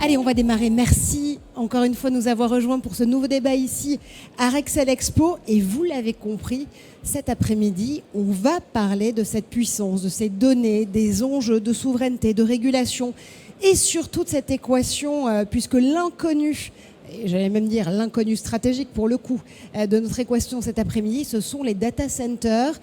Allez, on va démarrer. Merci encore une fois de nous avoir rejoints pour ce nouveau débat ici à Rexel Expo. Et vous l'avez compris, cet après-midi, on va parler de cette puissance, de ces données, des enjeux de souveraineté, de régulation et surtout de cette équation, puisque l'inconnu, et j'allais même dire l'inconnu stratégique pour le coup, de notre équation cet après-midi, ce sont les data centers.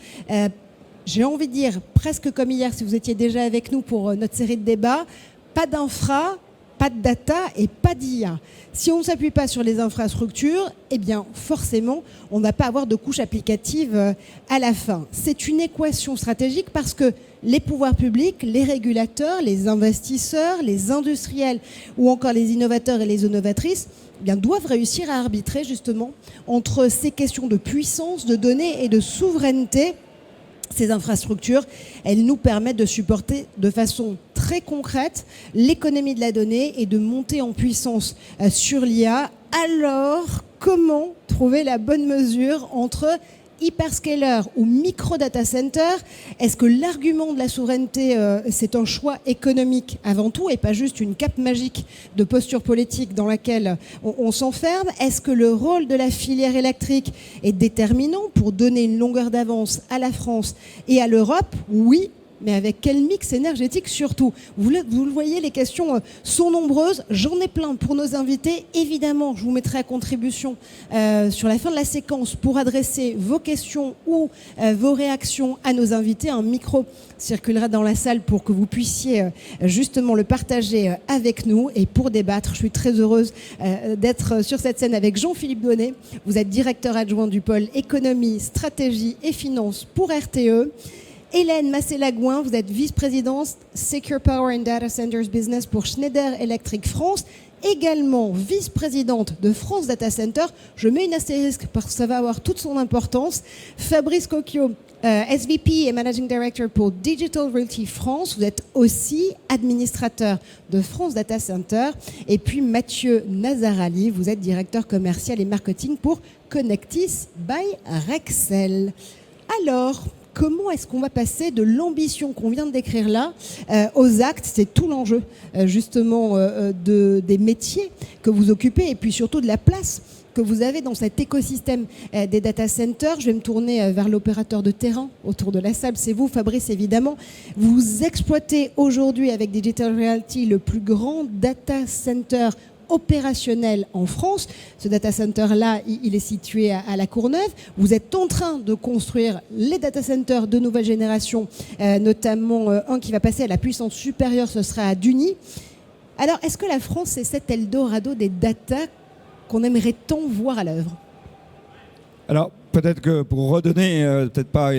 J'ai envie de dire, presque comme hier, si vous étiez déjà avec nous pour notre série de débats, pas d'infra, pas de data et pas d'IA. Si on ne s'appuie pas sur les infrastructures, eh bien forcément, on ne va pas avoir de couche applicative à la fin. C'est une équation stratégique parce que les pouvoirs publics, les régulateurs, les investisseurs, les industriels ou encore les innovateurs et les innovatrices eh bien, doivent réussir à arbitrer justement entre ces questions de puissance, de données et de souveraineté. Ces infrastructures, elles nous permettent de supporter de façon très concrète l'économie de la donnée et de monter en puissance sur l'IA. Alors, comment trouver la bonne mesure entre hyperscaler ou micro-data center? Est-ce que l'argument de la souveraineté, c'est un choix économique avant tout et pas juste une cape magique de posture politique dans laquelle on s'enferme? Est-ce que le rôle de la filière électrique est déterminant pour donner une longueur d'avance à la France et à l'Europe? Oui. Mais avec quel mix énergétique surtout? Vous le voyez, les questions sont nombreuses. J'en ai plein pour nos invités. Évidemment, je vous mettrai à contribution sur la fin de la séquence pour adresser vos questions ou vos réactions à nos invités. Un micro circulera dans la salle pour que vous puissiez justement le partager avec nous. Et pour débattre, je suis très heureuse d'être sur cette scène avec Jean-Philippe Donnet. Vous êtes directeur adjoint du pôle économie, stratégie et finances pour RTE. Hélène Massé-Lagouin, vous êtes vice-présidente Secure Power and Data Centers Business pour Schneider Electric France, également vice-présidente de France Data Center. Je mets une astérisque parce que ça va avoir toute son importance. Fabrice Cocchio, SVP et Managing Director pour Digital Realty France. Vous êtes aussi administrateur de France Data Center. Et puis Mathieu Nazarali, vous êtes directeur commercial et marketing pour Connectis by Rexel. Alors, comment est-ce qu'on va passer de l'ambition qu'on vient de décrire là aux actes? C'est tout l'enjeu justement des métiers que vous occupez et puis surtout de la place que vous avez dans cet écosystème des data centers. Je vais me tourner vers l'opérateur de terrain autour de la salle. C'est vous, Fabrice, évidemment. Vous exploitez aujourd'hui avec Digital Realty le plus grand data center opérationnel en France. Ce data center-là, il est situé à La Courneuve. Vous êtes en train de construire les data centers de nouvelle génération, notamment un qui va passer à la puissance supérieure, ce sera à Duny. Alors, est-ce que la France, c'est cet Eldorado des data qu'on aimerait tant voir à l'œuvre? Alors, peut-être que pour redonner, peut-être pas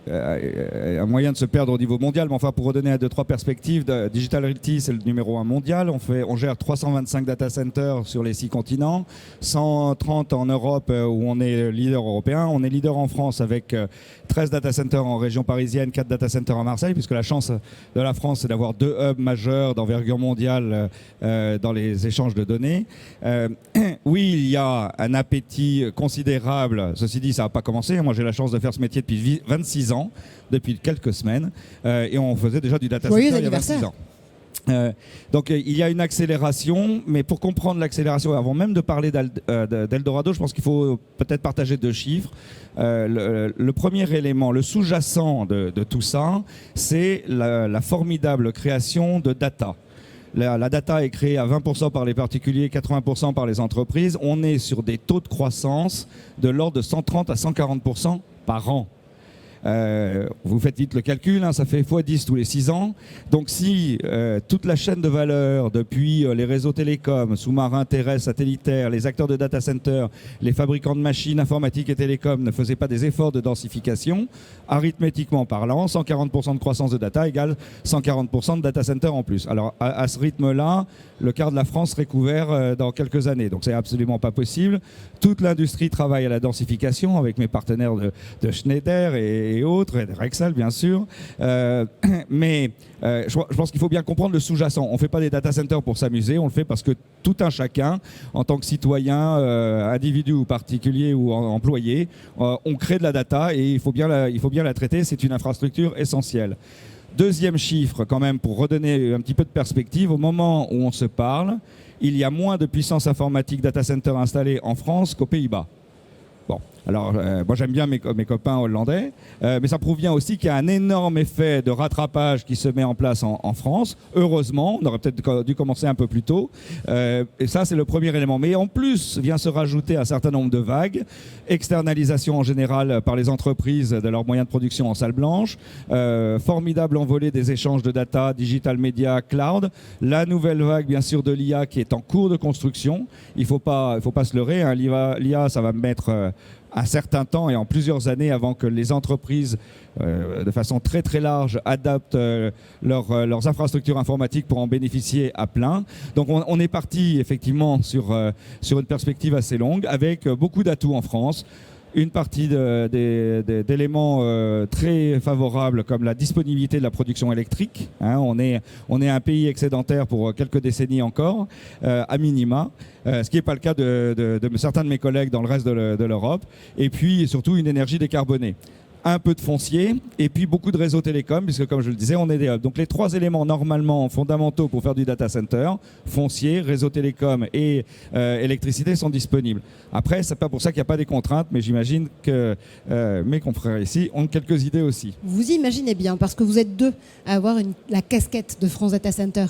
un moyen de se perdre au niveau mondial, mais enfin pour redonner à 2-3 perspectives, Digital Realty c'est le numéro 1 mondial, on gère 325 data centers sur les 6 continents, 130 en Europe où on est leader européen, on est leader en France avec 13 data centers en région parisienne, 4 data centers à Marseille, puisque la chance de la France c'est d'avoir 2 hubs majeurs d'envergure mondiale dans les échanges de données. Oui, il y a un appétit considérable, ceci dit ça n'a pas commencé, moi j'ai la chance de faire ce métier depuis 26 ans, depuis quelques semaines, et on faisait déjà du data center il y a 26 ans. Donc il y a une accélération, mais pour comprendre l'accélération, avant même de parler d'Eldorado, je pense qu'il faut peut-être partager 2 chiffres. Le premier élément, le sous-jacent de tout ça, c'est la formidable création de data. La data est créée à 20% par les particuliers, 80% par les entreprises. On est sur des taux de croissance de l'ordre de 130 à 140% par an. Vous faites vite le calcul, ça fait x10 tous les 6 ans. Donc si toute la chaîne de valeur, depuis les réseaux télécoms, sous-marins, terrestres, satellitaires, les acteurs de data center, les fabricants de machines informatiques et télécoms ne faisaient pas des efforts de densification, arithmétiquement parlant, 140% de croissance de data égale 140% de data center en plus. Alors à ce rythme-là, le quart de la France serait couvert dans quelques années. Donc c'est absolument pas possible. Toute l'industrie travaille à la densification avec mes partenaires de Schneider et et autres, et Rexel bien sûr. Mais je pense qu'il faut bien comprendre le sous-jacent. On ne fait pas des data centers pour s'amuser, on le fait parce que tout un chacun, en tant que citoyen, individu ou particulier ou employé, on crée de la data et il faut bien la traiter, c'est une infrastructure essentielle. Deuxième chiffre, quand même, pour redonner un petit peu de perspective, au moment où on se parle, il y a moins de puissance informatique data center installée en France qu'aux Pays-Bas. Bon, alors moi j'aime bien mes copains hollandais, mais ça prouve bien aussi qu'il y a un énorme effet de rattrapage qui se met en place en France. Heureusement, on aurait peut-être dû commencer un peu plus tôt. Et ça, c'est le premier élément. Mais en plus, vient se rajouter un certain nombre de vagues. Externalisation en général par les entreprises de leurs moyens de production en salle blanche. Formidable envolée des échanges de data, digital media, cloud. La nouvelle vague, bien sûr, de l'IA qui est en cours de construction. Il faut pas se leurrer, hein. L'IA, ça va mettre un certain temps et en plusieurs années avant que les entreprises, de façon très très large, adaptent leurs infrastructures informatiques pour en bénéficier à plein. Donc on est parti effectivement sur une perspective assez longue avec beaucoup d'atouts en France. Une partie d'éléments très favorables comme la disponibilité de la production électrique. Hein, on est un pays excédentaire pour quelques décennies encore, à minima, ce qui n'est pas le cas de certains de mes collègues dans le reste de l'Europe. Et puis surtout une énergie décarbonée. Un peu de foncier et puis beaucoup de réseaux télécoms, puisque comme je le disais, on est des hubs. Donc les trois éléments normalement fondamentaux pour faire du data center, foncier, réseau télécom et électricité, sont disponibles. Après, c'est pas pour ça qu'il n'y a pas des contraintes, mais j'imagine que mes confrères ici ont quelques idées aussi. Vous imaginez bien, parce que vous êtes deux à avoir la casquette de France Data Center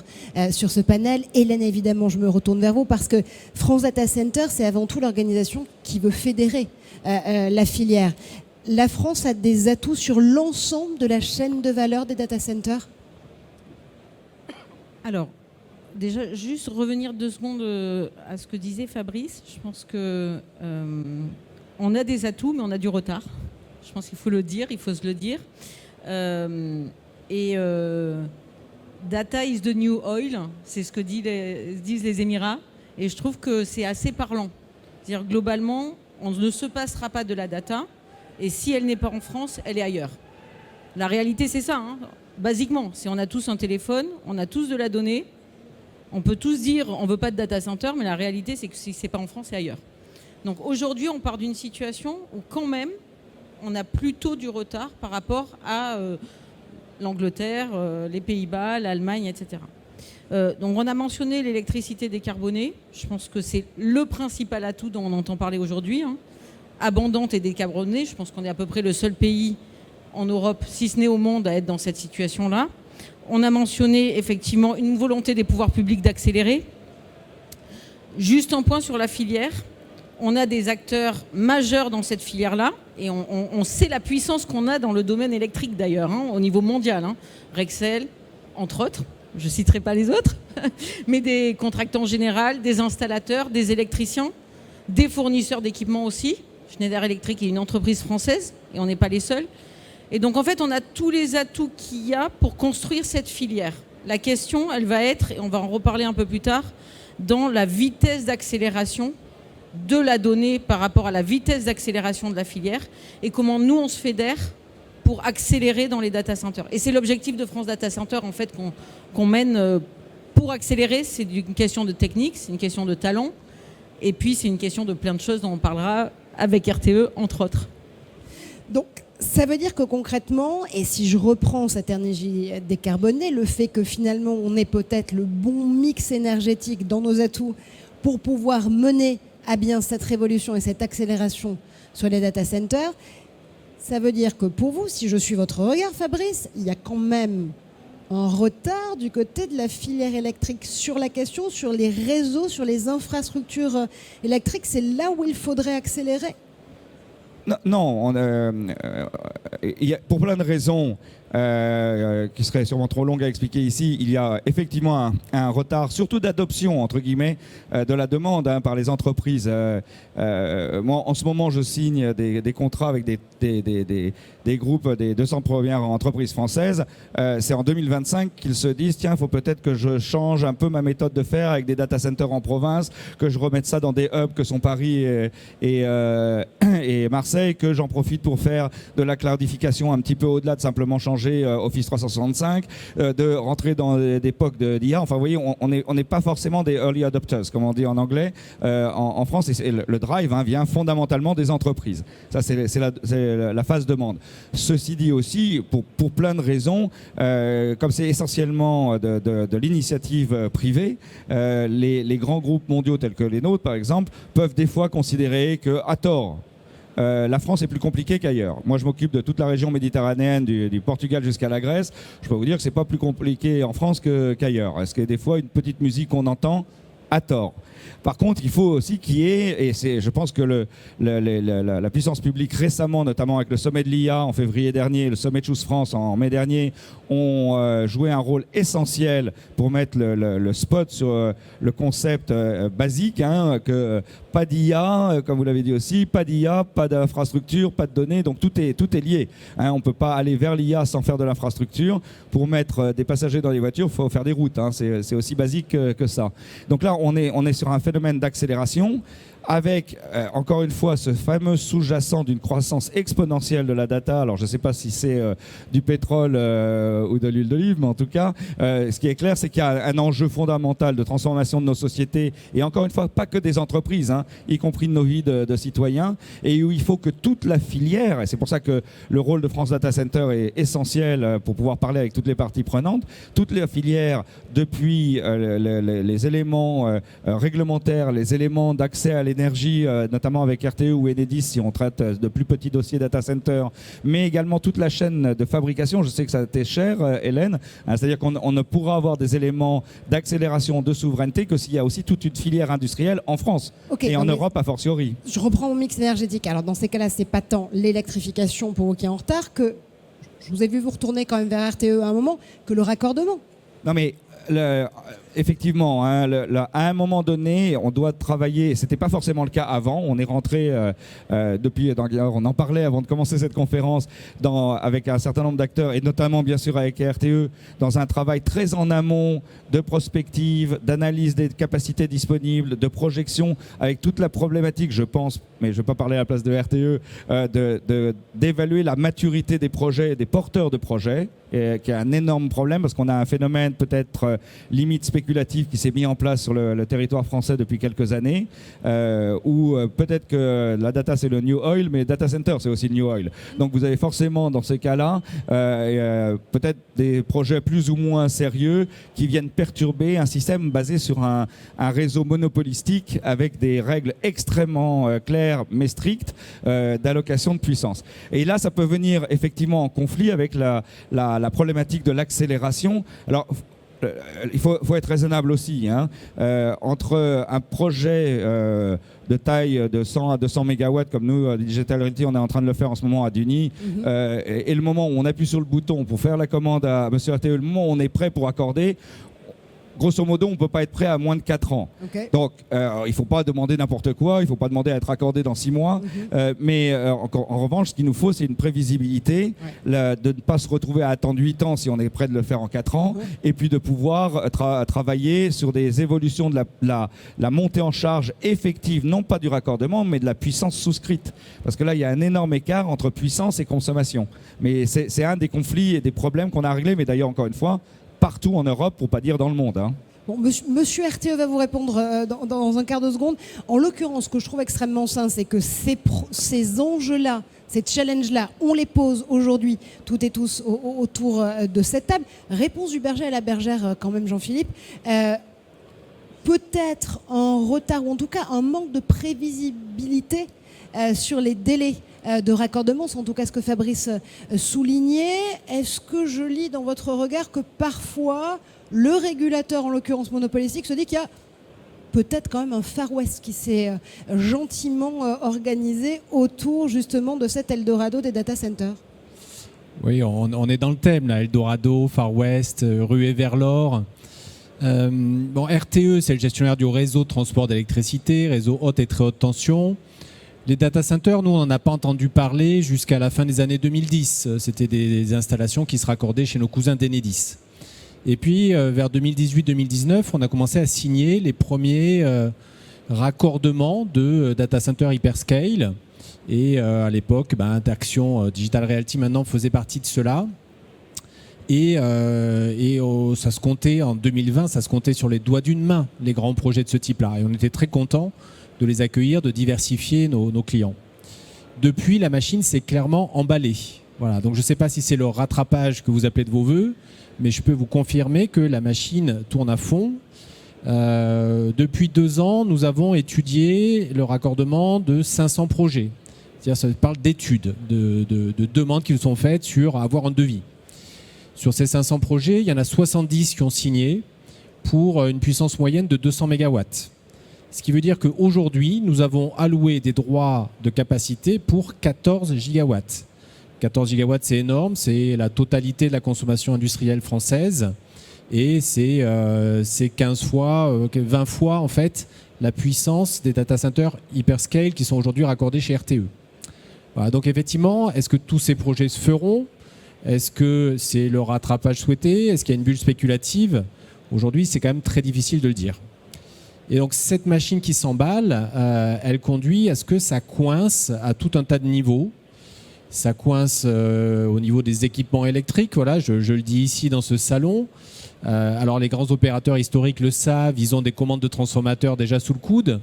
sur ce panel. Hélène, évidemment, je me retourne vers vous, parce que France Data Center, c'est avant tout l'organisation qui veut fédérer la filière. La France a des atouts sur l'ensemble de la chaîne de valeur des data centers? Alors, déjà, juste revenir 2 secondes à ce que disait Fabrice. Je pense que on a des atouts, mais on a du retard. Je pense qu'il faut le dire, il faut se le dire. Data is the new oil, c'est ce que disent les Émirats. Et je trouve que c'est assez parlant. C'est-à-dire, globalement, on ne se passera pas de la data. Et si elle n'est pas en France, elle est ailleurs. La réalité, c'est ça. Hein. Basiquement, si on a tous un téléphone, on a tous de la donnée, on peut tous dire on ne veut pas de data center, mais la réalité, c'est que si ce n'est pas en France, c'est ailleurs. Donc aujourd'hui, on part d'une situation où quand même, on a plutôt du retard par rapport à l'Angleterre, les Pays-Bas, l'Allemagne, etc. Donc on a mentionné l'électricité décarbonée. Je pense que c'est le principal atout dont on entend parler aujourd'hui. Hein. Abondante et décarbonée. Je pense qu'on est à peu près le seul pays en Europe, si ce n'est au monde, à être dans cette situation-là. On a mentionné effectivement une volonté des pouvoirs publics d'accélérer. Juste un point sur la filière. On a des acteurs majeurs dans cette filière-là et on sait la puissance qu'on a dans le domaine électrique d'ailleurs, hein, au niveau mondial. Hein. Rexel, entre autres. Je ne citerai pas les autres, mais des contractants en général, des installateurs, des électriciens, des fournisseurs d'équipements aussi. Schneider Electric est une entreprise française et on n'est pas les seuls. Et donc en fait, on a tous les atouts qu'il y a pour construire cette filière. La question, elle va être, et on va en reparler un peu plus tard, dans la vitesse d'accélération de la donnée par rapport à la vitesse d'accélération de la filière et comment nous, on se fédère pour accélérer dans les data centers. Et c'est l'objectif de France Data Center en fait qu'on mène pour accélérer. C'est une question de technique, c'est une question de talent et puis c'est une question de plein de choses dont on parlera avec RTE, entre autres. Donc, ça veut dire que concrètement, et si je reprends cette énergie décarbonée, le fait que finalement on ait peut-être le bon mix énergétique dans nos atouts pour pouvoir mener à bien cette révolution et cette accélération sur les data centers, ça veut dire que pour vous, si je suis votre regard, Fabrice, il y a quand même un retard du côté de la filière électrique sur la question, sur les réseaux, sur les infrastructures électriques. C'est là où il faudrait accélérer? Non, pour plein de raisons. qui serait sûrement trop longue à expliquer ici. Il y a effectivement un retard, surtout d'adoption, entre guillemets, de la demande par les entreprises. Moi, en ce moment, je signe des contrats avec des groupes des 200 premières entreprises françaises. C'est en 2025 qu'ils se disent, tiens, il faut peut-être que je change un peu ma méthode de faire avec des data centers en province, que je remette ça dans des hubs que sont Paris et Marseille, que j'en profite pour faire de la cloudification un petit peu au-delà de simplement changer Office 365, de rentrer dans des POC d'IA. Enfin, vous voyez, on n'est pas forcément des early adopters, comme on dit en anglais, en France. Et le drive vient fondamentalement des entreprises. Ça, c'est la phase demande. Ceci dit aussi, pour plein de raisons, comme c'est essentiellement de l'initiative privée, les grands groupes mondiaux tels que les nôtres, par exemple, peuvent des fois considérer qu'à tort, la France est plus compliquée qu'ailleurs. Moi, je m'occupe de toute la région méditerranéenne, du Portugal jusqu'à la Grèce. Je peux vous dire que c'est pas plus compliqué en France qu'ailleurs. Est-ce que des fois, une petite musique qu'on entend à tort. Par contre, il faut aussi qu'il y ait, et je pense que la puissance publique récemment, notamment avec le sommet de l'IA en février dernier, le sommet de Choose France en mai dernier, ont joué un rôle essentiel pour mettre le spot sur le concept basique, que pas d'IA, comme vous l'avez dit aussi, pas d'IA, pas d'infrastructure, pas de données, donc tout est lié. On ne peut pas aller vers l'IA sans faire de l'infrastructure. Pour mettre des passagers dans les voitures, il faut faire des routes. C'est aussi basique que ça. Donc là, on est sur un phénomène d'accélération avec, encore une fois, ce fameux sous-jacent d'une croissance exponentielle de la data. Alors, je ne sais pas si c'est du pétrole ou de l'huile d'olive, mais en tout cas, ce qui est clair, c'est qu'il y a un enjeu fondamental de transformation de nos sociétés, et encore une fois, pas que des entreprises, y compris de nos vies de citoyens, et où il faut que toute la filière, et c'est pour ça que le rôle de France Data Center est essentiel pour pouvoir parler avec toutes les parties prenantes, toute la filière, depuis les éléments réglementaires, les éléments d'accès à l'énergie, notamment avec RTE ou Enedis, si on traite de plus petits dossiers data center, mais également toute la chaîne de fabrication. Je sais que ça a été cher, Hélène, c'est-à-dire qu'on ne pourra avoir des éléments d'accélération de souveraineté que s'il y a aussi toute une filière industrielle en France et en Europe a fortiori. Je reprends mon mix énergétique. Alors dans ces cas-là, c'est pas tant l'électrification pour vous qui est en retard que, je vous ai vu vous retourner quand même vers RTE à un moment, que le raccordement. Non mais effectivement, à un moment donné, on doit travailler. C'était pas forcément le cas avant. On est rentré depuis. On en parlait avant de commencer cette conférence avec un certain nombre d'acteurs et notamment bien sûr avec RTE dans un travail très en amont de prospective, d'analyse des capacités disponibles, de projection avec toute la problématique, je pense, mais je ne vais pas parler à la place de RTE, d'évaluer la maturité des projets et des porteurs de projets, qui est un énorme problème parce qu'on a un phénomène peut-être limite spéculatif qui s'est mis en place sur le territoire français depuis quelques années, où peut-être que la data c'est le new oil, mais data center c'est aussi le new oil. Donc vous avez forcément dans ces cas-là peut-être des projets plus ou moins sérieux qui viennent perturber un système basé sur un réseau monopolistique avec des règles extrêmement claires mais strictes d'allocation de puissance. Et là ça peut venir effectivement en conflit avec la problématique de l'accélération. Alors il faut être raisonnable aussi. Entre un projet de taille de 100 à 200 MW, comme nous, Digital Realty, on est en train de le faire en ce moment à Duny, et le moment où on appuie sur le bouton pour faire la commande à M. RTE, le moment où on est prêt pour accorder, grosso modo, on ne peut pas être prêt à moins de 4 ans. Okay. Donc, il ne faut pas demander n'importe quoi, il ne faut pas demander à être accordé dans 6 mois. Mais en revanche, ce qu'il nous faut, c'est une prévisibilité, de ne pas se retrouver à attendre 8 ans si on est prêt de le faire en 4 ans, et puis de pouvoir travailler sur des évolutions de la montée en charge effective, non pas du raccordement, mais de la puissance souscrite. Parce que là, il y a un énorme écart entre puissance et consommation. Mais c'est un des conflits et des problèmes qu'on a à régler, mais d'ailleurs, encore une fois, partout en Europe, pour ne pas dire dans le monde. Bon, monsieur RTE va vous répondre dans un quart de seconde. En l'occurrence, ce que je trouve extrêmement sain, c'est que ces enjeux-là, ces challenges-là, on les pose aujourd'hui toutes et tous autour de cette table. Réponse du berger à la bergère quand même, Jean-Philippe. Peut-être un retard, ou en tout cas un manque de prévisibilité sur les délais de raccordement, c'est en tout cas ce que Fabrice soulignait. Est-ce que je lis dans votre regard que parfois le régulateur, en l'occurrence monopolistique, se dit qu'il y a peut-être quand même un Far West qui s'est gentiment organisé autour justement de cet Eldorado des data centers? Oui, on est dans le thème, là. Eldorado, Far West, ruée vers l'or. RTE, c'est le gestionnaire du réseau de transport d'électricité, réseau haute et très haute tension. Les data centers, nous, on n'en a pas entendu parler jusqu'à la fin des années 2010. C'était des installations qui se raccordaient chez nos cousins d'Enedis. Et puis, vers 2018-2019, on a commencé à signer les premiers raccordements de data centers hyperscale. Et à l'époque, Action Digital Realty maintenant faisait partie de cela. Et ça se comptait en 2020, ça se comptait sur les doigts d'une main, les grands projets de ce type-là. Et on était très contents de les accueillir, de diversifier nos clients. Depuis, la machine s'est clairement emballée. Voilà, donc je ne sais pas si c'est le rattrapage que vous appelez de vos voeux, mais je peux vous confirmer que la machine tourne à fond. Depuis 2 ans, nous avons étudié le raccordement de 500 projets. C'est-à-dire, ça parle d'études, de demandes qui nous sont faites sur avoir un devis. Sur ces 500 projets, il y en a 70 qui ont signé pour une puissance moyenne de 200 MW. Ce qui veut dire qu'aujourd'hui, nous avons alloué des droits de capacité pour 14 gigawatts. 14 gigawatts, c'est énorme, c'est la totalité de la consommation industrielle française. Et c'est 15 fois, 20 fois en fait, la puissance des data centers hyperscale qui sont aujourd'hui raccordés chez RTE. Voilà, donc effectivement, est-ce que tous ces projets se feront ? Est-ce que c'est le rattrapage souhaité ? Est-ce qu'il y a une bulle spéculative ? Aujourd'hui, c'est quand même très difficile de le dire. Et donc cette machine qui s'emballe, elle conduit à ce que ça coince à tout un tas de niveaux. Ça coince au niveau des équipements électriques, voilà, je le dis ici dans ce salon. Alors les grands opérateurs historiques le savent, ils ont des commandes de transformateurs déjà sous le coude,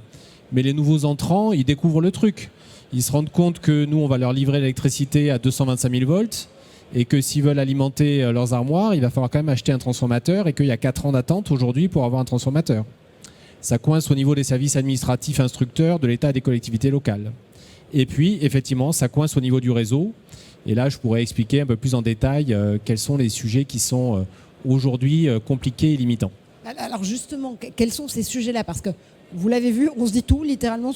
mais les nouveaux entrants, ils découvrent le truc. Ils se rendent compte que nous, on va leur livrer l'électricité à 225 000 volts et que s'ils veulent alimenter leurs armoires, il va falloir quand même acheter un transformateur et qu'il y a 4 ans d'attente aujourd'hui pour avoir un transformateur. Ça coince au niveau des services administratifs instructeurs de l'État et des collectivités locales. Et puis, effectivement, ça coince au niveau du réseau. Et là, je pourrais expliquer un peu plus en détail quels sont les sujets qui sont aujourd'hui compliqués et limitants. Alors justement, quels sont ces sujets-là ? Parce que vous l'avez vu, on se dit tout littéralement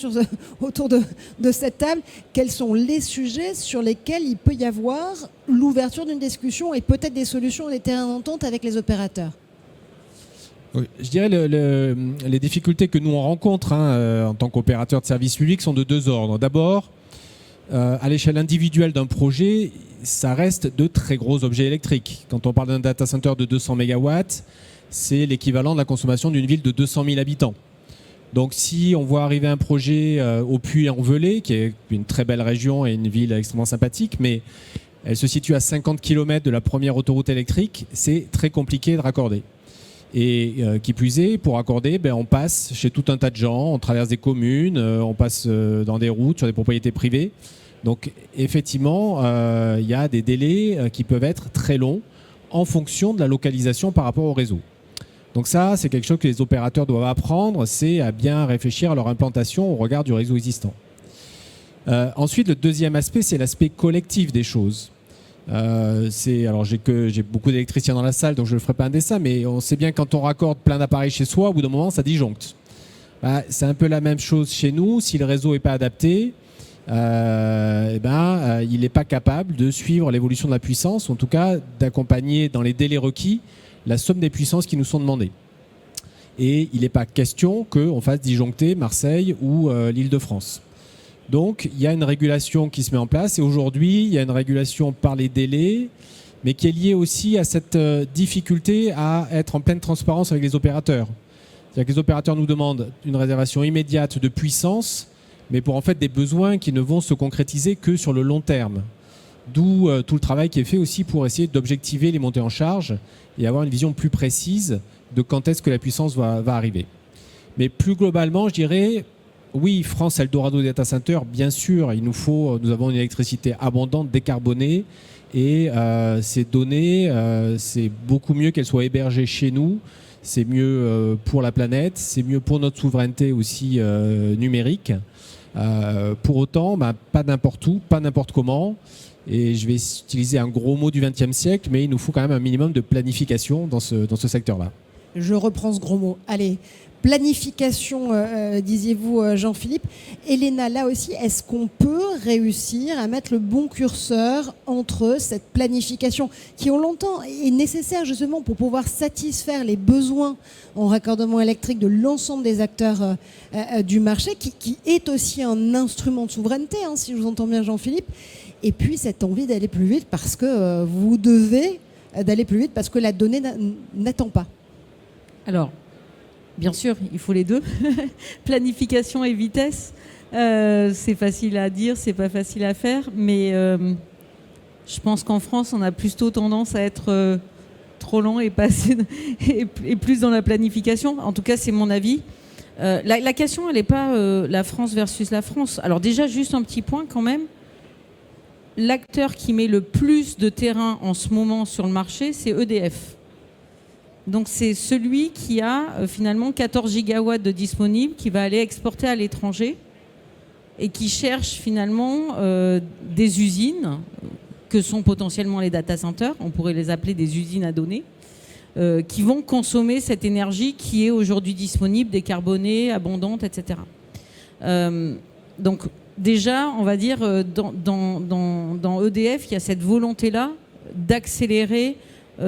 autour de cette table. Quels sont les sujets sur lesquels il peut y avoir l'ouverture d'une discussion et peut-être des solutions et des terrains d'entente avec les opérateurs ? Oui, je dirais les difficultés que nous on rencontre en tant qu'opérateur de service public sont de 2 ordres. D'abord, à l'échelle individuelle d'un projet, ça reste de très gros objets électriques. Quand on parle d'un data center de 200 MW, c'est l'équivalent de la consommation d'une ville de 200 000 habitants. Donc si on voit arriver un projet au Puy-en-Velay, qui est une très belle région et une ville extrêmement sympathique, mais elle se situe à 50 km de la première autoroute électrique, c'est très compliqué de raccorder. Et qui plus est, pour raccorder, on passe chez tout un tas de gens, on traverse des communes, on passe dans des routes, sur des propriétés privées. Donc effectivement, il y a des délais qui peuvent être très longs en fonction de la localisation par rapport au réseau. Donc ça, c'est quelque chose que les opérateurs doivent apprendre, c'est à bien réfléchir à leur implantation au regard du réseau existant. Ensuite, le deuxième aspect, c'est l'aspect collectif des choses. Alors j'ai beaucoup d'électriciens dans la salle, donc je ne ferai pas un dessin, mais on sait bien que quand on raccorde plein d'appareils chez soi, au bout d'un moment, ça disjoncte. C'est un peu la même chose chez nous. Si le réseau n'est pas adapté, il n'est pas capable de suivre l'évolution de la puissance, en tout cas d'accompagner dans les délais requis la somme des puissances qui nous sont demandées. Et il n'est pas question qu'on fasse disjoncter Marseille ou l'Île-de-France. Donc, il y a une régulation qui se met en place et aujourd'hui, il y a une régulation par les délais, mais qui est liée aussi à cette difficulté à être en pleine transparence avec les opérateurs. C'est-à-dire que les opérateurs nous demandent une réservation immédiate de puissance, mais pour en fait des besoins qui ne vont se concrétiser que sur le long terme. D'où tout le travail qui est fait aussi pour essayer d'objectiver les montées en charge et avoir une vision plus précise de quand est-ce que la puissance va arriver. Mais plus globalement, je dirais... Oui, France Eldorado Data Center, bien sûr, nous avons une électricité abondante, décarbonée, et ces données, c'est beaucoup mieux qu'elles soient hébergées chez nous, c'est mieux pour la planète, c'est mieux pour notre souveraineté aussi numérique. Pour autant, pas n'importe où, pas n'importe comment, et je vais utiliser un gros mot du XXe siècle, mais il nous faut quand même un minimum de planification dans ce secteur-là. Je reprends ce gros mot. Allez. planification, disiez-vous, Jean-Philippe. Elena, là aussi, est-ce qu'on peut réussir à mettre le bon curseur entre cette planification qui, on l'entend, est nécessaire justement pour pouvoir satisfaire les besoins en raccordement électrique de l'ensemble des acteurs du marché, qui est aussi un instrument de souveraineté, hein, si je vous entends bien, Jean-Philippe, et puis cette envie d'aller plus vite parce que vous devez d'aller plus vite parce que la donnée n'attend pas. Alors, bien sûr, il faut les deux. Planification et vitesse, c'est facile à dire, c'est pas facile à faire, mais je pense qu'en France, on a plutôt tendance à être trop lent et plus dans la planification. En tout cas, c'est mon avis. La question, elle n'est pas la France versus la France. Alors déjà, juste un petit point quand même. L'acteur qui met le plus de terrain en ce moment sur le marché, c'est EDF. Donc c'est celui qui a finalement 14 gigawatts de disponibles, qui va aller exporter à l'étranger et qui cherche finalement des usines que sont potentiellement les data centers, on pourrait les appeler des usines à données, qui vont consommer cette énergie qui est aujourd'hui disponible, décarbonée, abondante, etc. Donc déjà, on va dire, dans EDF, il y a cette volonté-là d'accélérer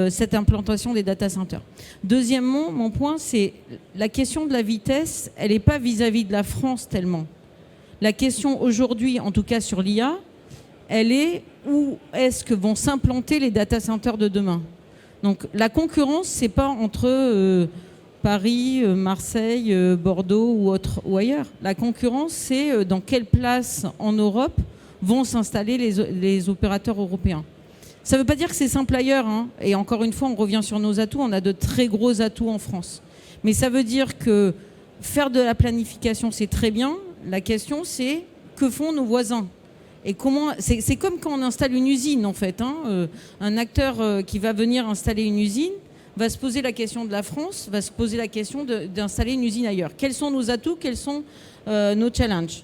cette implantation des data centers. Deuxièmement, mon point, c'est la question de la vitesse, elle n'est pas vis-à-vis de la France tellement. La question aujourd'hui, en tout cas sur l'IA, elle est où est-ce que vont s'implanter les data centers de demain. Donc la concurrence, c'est pas entre Paris, Marseille, Bordeaux ou ailleurs. La concurrence, c'est dans quelle place en Europe vont s'installer les opérateurs européens. Ça ne veut pas dire que c'est simple ailleurs, hein. Et encore une fois, on revient sur nos atouts. On a de très gros atouts en France. Mais ça veut dire que faire de la planification, c'est très bien. La question, c'est que font nos voisins ? Et comment, c'est comme quand on installe une usine, en fait. Hein. Un acteur qui va venir installer une usine va se poser la question de la France, va se poser la question d'installer une usine ailleurs. Quels sont nos atouts ? Quels sont nos challenges ?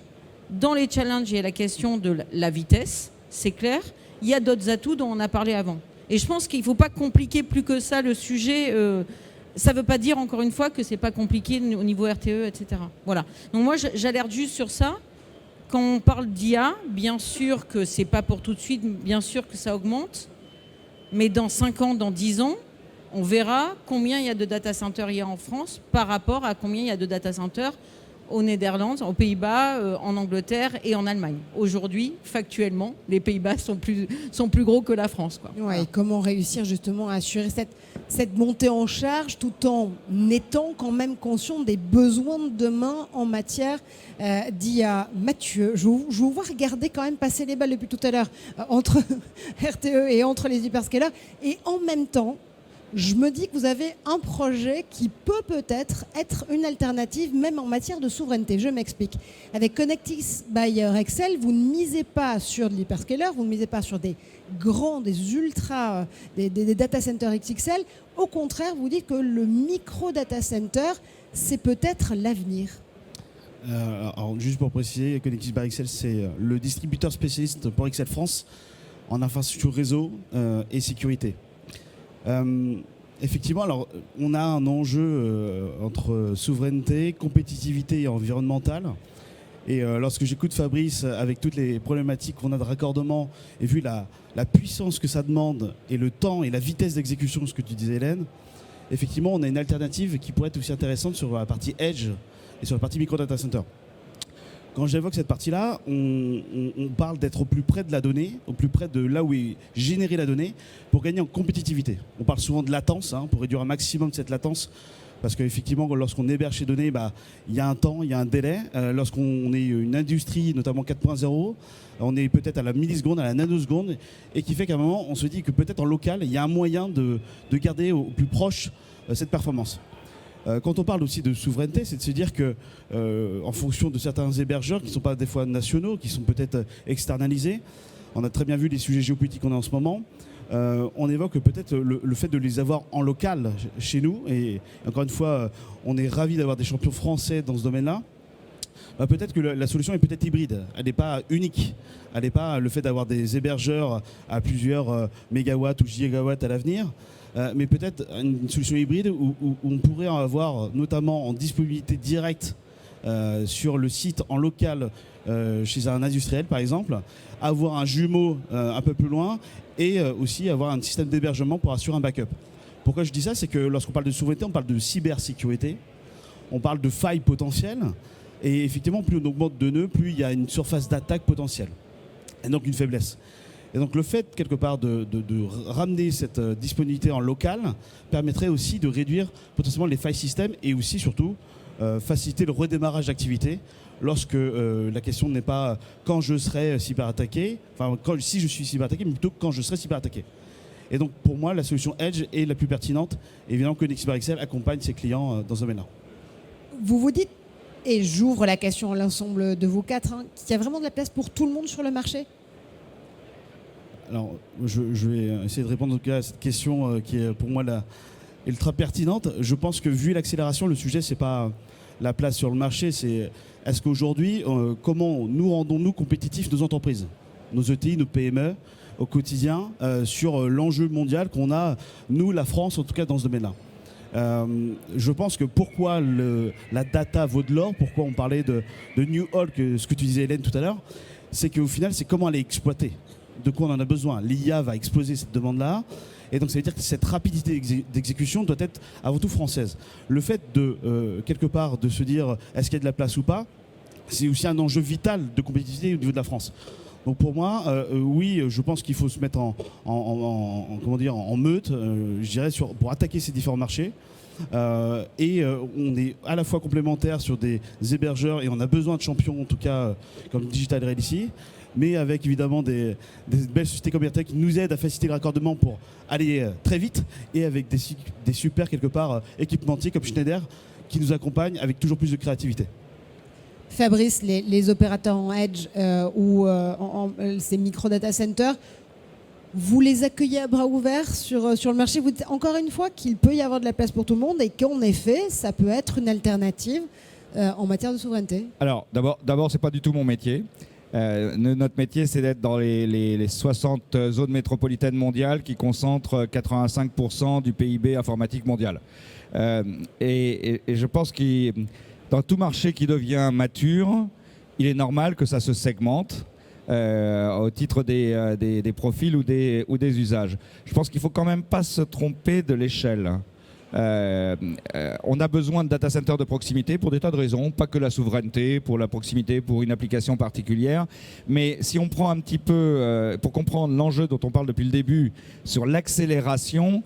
Dans les challenges, il y a la question de la vitesse, c'est clair. Il y a d'autres atouts dont on a parlé avant. Et je pense qu'il ne faut pas compliquer plus que ça le sujet. Ça ne veut pas dire, encore une fois, que ce n'est pas compliqué au niveau RTE, etc. Voilà. Donc moi, j'alerte juste sur ça. Quand on parle d'IA, bien sûr que ce n'est pas pour tout de suite, bien sûr que ça augmente. Mais dans 5 ans, dans 10 ans, on verra combien il y a de data centers IA en France par rapport à combien il y a de data centers aux Néderlandes, aux Pays-Bas, en Angleterre et en Allemagne. Aujourd'hui, factuellement, les Pays-Bas sont plus gros que la France, quoi. Ouais, voilà. Et comment réussir justement à assurer cette montée en charge tout en étant quand même conscient des besoins de demain en matière d'IA. Mathieu, je vous vois regarder quand même passer les balles depuis tout à l'heure entre RTE et entre les hyperscalers. Et en même temps, je me dis que vous avez un projet qui peut peut-être être une alternative, même en matière de souveraineté. Je m'explique. Avec Connectis by Rexel, vous ne misez pas sur de l'hyperscaler, vous ne misez pas sur des grands, des ultra, des data centers XXL. Au contraire, vous dites que le micro data center, c'est peut-être l'avenir. Alors, juste pour préciser, Connectis by Rexel, c'est le distributeur spécialiste pour Rexel France en infrastructure réseau et sécurité. Effectivement, alors on a un enjeu entre souveraineté, compétitivité et environnementale. Et lorsque j'écoute Fabrice avec toutes les problématiques qu'on a de raccordement et vu la puissance que ça demande et le temps et la vitesse d'exécution, ce que tu disais Hélène, effectivement on a une alternative qui pourrait être aussi intéressante sur la partie Edge et sur la partie micro data center. Quand j'évoque cette partie-là, on parle d'être au plus près de la donnée, au plus près de là où est générée la donnée, pour gagner en compétitivité. On parle souvent de latence, pour réduire un maximum cette latence, parce qu'effectivement, lorsqu'on héberge ces données, il y a un temps, il y a un délai. Lorsqu'on est une industrie, notamment 4.0, on est peut-être à la milliseconde, à la nanoseconde, et qui fait qu'à un moment, on se dit que peut-être en local, il y a un moyen de garder au plus proche cette performance. Quand on parle aussi de souveraineté, c'est de se dire que, en fonction de certains hébergeurs qui ne sont pas des fois nationaux, qui sont peut-être externalisés, on a très bien vu les sujets géopolitiques qu'on a en ce moment, on évoque peut-être le fait de les avoir en local chez nous. Et encore une fois, on est ravis d'avoir des champions français dans ce domaine-là. peut-être que la solution est peut-être hybride. Elle n'est pas unique. Elle n'est pas le fait d'avoir des hébergeurs à plusieurs mégawatts ou gigawatts à l'avenir. Mais peut-être une solution hybride où on pourrait en avoir notamment en disponibilité directe sur le site en local chez un industriel par exemple, avoir un jumeau un peu plus loin et aussi avoir un système d'hébergement pour assurer un backup. Pourquoi je dis ça? C'est que lorsqu'on parle de souveraineté, on parle de cybersécurité, on parle de failles potentielles et effectivement plus on augmente de nœuds, plus il y a une surface d'attaque potentielle et donc une faiblesse. Et donc le fait, quelque part, de ramener cette disponibilité en local permettrait aussi de réduire potentiellement les failles système et aussi, surtout, faciliter le redémarrage d'activité lorsque la question n'est pas quand je serai cyberattaqué, enfin si je suis cyberattaqué, mais plutôt quand je serai cyberattaqué. Et donc pour moi, la solution Edge est la plus pertinente, évidemment que NextCyberXL accompagne ses clients dans ce domaine-là. Vous vous dites, et j'ouvre la question à l'ensemble de vous quatre, qu'il y a vraiment de la place pour tout le monde sur le marché? Alors, je vais essayer de répondre en tout cas à cette question qui est pour moi ultra pertinente. Je pense que vu l'accélération, le sujet, c'est pas la place sur le marché, c'est est-ce qu'aujourd'hui, comment nous rendons-nous compétitifs nos entreprises, nos ETI, nos PME au quotidien sur l'enjeu mondial qu'on a, nous, la France, en tout cas dans ce domaine-là. Je pense que pourquoi la data vaut de l'or, pourquoi on parlait de New Hall, ce que tu disais Hélène tout à l'heure, c'est qu'au final, c'est comment elle est exploitée. De quoi on en a besoin. L'IA va exploser cette demande-là. Et donc ça veut dire que cette rapidité d'exécution doit être avant tout française. Le fait de, quelque part, de se dire est-ce qu'il y a de la place ou pas, c'est aussi un enjeu vital de compétitivité au niveau de la France. Donc pour moi, oui, je pense qu'il faut se mettre en meute, je dirais, pour attaquer ces différents marchés. On est à la fois complémentaires sur des hébergeurs et on a besoin de champions, en tout cas, comme Digital Rail ici, mais avec évidemment des belles sociétés comme Airtech qui nous aident à faciliter le raccordement pour aller très vite et avec des super, quelque part, équipementiers comme Schneider qui nous accompagnent avec toujours plus de créativité. Fabrice, les opérateurs en Edge ou ces micro-data centers, vous les accueillez à bras ouverts sur le marché. Vous dites encore une fois qu'il peut y avoir de la place pour tout le monde et qu'en effet, ça peut être une alternative en matière de souveraineté. Alors, d'abord, c'est pas du tout mon métier. Notre métier, c'est d'être dans les 60 zones métropolitaines mondiales qui concentrent 85% du PIB informatique mondial. Et je pense que dans tout marché qui devient mature, il est normal que ça se segmente au titre des profils ou des usages. Je pense qu'il ne faut quand même pas se tromper de l'échelle. On a besoin de data centers de proximité pour des tas de raisons, pas que la souveraineté, pour la proximité, pour une application particulière. Mais si on prend un petit peu, pour comprendre l'enjeu dont on parle depuis le début, sur l'accélération,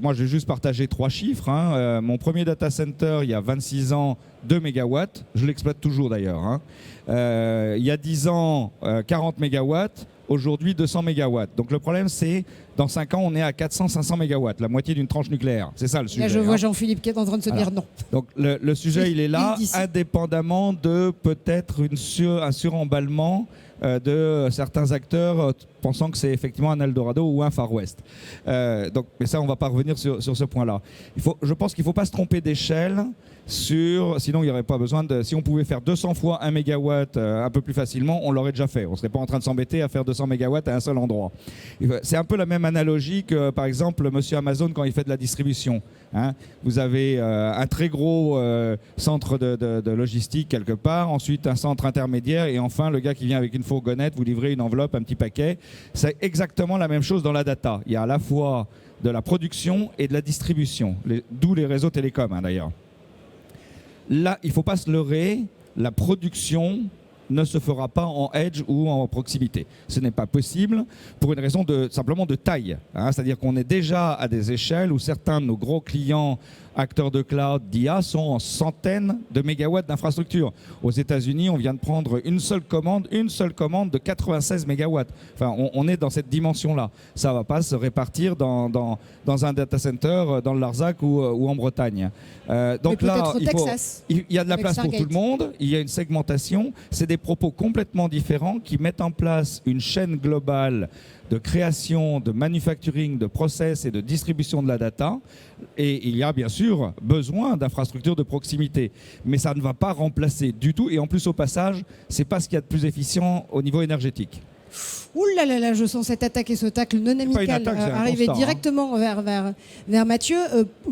moi j'ai juste partagé 3 chiffres. Mon premier data center, il y a 26 ans, 2 mégawatts. Je l'exploite toujours d'ailleurs. Il y a 10 ans, 40 mégawatts. Aujourd'hui, 200 mégawatts. Donc le problème, c'est dans 5 ans, on est à 400-500 mégawatts, la moitié d'une tranche nucléaire. C'est ça le sujet. Là, je vois Jean-Philippe qui est en train de se dire non. Donc le sujet, il est là, indépendamment de peut-être un suremballement de certains acteurs pensant que c'est effectivement un Eldorado ou un Far West. Mais ça, on ne va pas revenir sur ce point-là. Je pense qu'il ne faut pas se tromper d'échelle. Sinon il n'y aurait pas besoin si on pouvait faire 200 fois 1 mégawatt un peu plus facilement, on l'aurait déjà fait. On ne serait pas en train de s'embêter à faire 200 mégawatts à un seul endroit. C'est un peu la même analogie que par exemple monsieur Amazon quand il fait de la distribution. Vous avez un très gros centre de logistique quelque part, ensuite un centre intermédiaire et enfin le gars qui vient avec une fourgonnette vous livrez une enveloppe, un petit paquet. C'est exactement la même chose dans la data. Il y a à la fois de la production et de la distribution, d'où les réseaux télécoms d'ailleurs. Là, il ne faut pas se leurrer, la production ne se fera pas en edge ou en proximité. Ce n'est pas possible pour une raison simplement de taille. C'est-à-dire qu'on est déjà à des échelles où certains de nos gros clients acteurs de cloud d'IA sont en centaines de mégawatts d'infrastructure. Aux États-Unis, on vient de prendre une seule commande de 96 mégawatts. Enfin, on est dans cette dimension-là. Ça ne va pas se répartir dans un data center dans le Larzac ou en Bretagne. Donc là, il y a de la place pour tout le monde. Il y a une segmentation. C'est des propos complètement différents qui mettent en place une chaîne globale de création, de manufacturing, de process et de distribution de la data. Et il y a bien sûr besoin d'infrastructures de proximité. Mais ça ne va pas remplacer du tout. Et en plus, au passage, ce n'est pas ce qu'il y a de plus efficient au niveau énergétique. Ouh là là là, je sens cette attaque et ce tacle non C'est pas une amical attaque, c'est un arriver constat, directement vers Mathieu.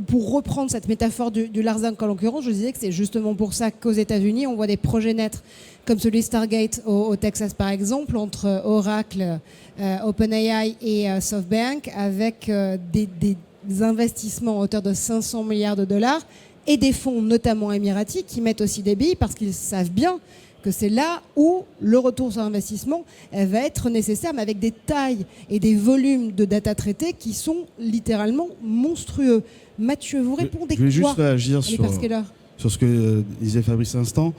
Pour reprendre cette métaphore du Larzac en l'occurrence, je disais que c'est justement pour ça qu'aux États-Unis, on voit des projets naître comme celui Stargate au Texas par exemple, entre Oracle, OpenAI et SoftBank, avec des investissements à hauteur de 500 milliards de dollars et des fonds notamment émiratis qui mettent aussi des billes parce qu'ils savent bien que c'est là où le retour sur investissement va être nécessaire, mais avec des tailles et des volumes de data traités qui sont littéralement monstrueux. Mathieu, vous répondez Je vais juste quoi réagir sur ce que disait Fabrice à l'instant.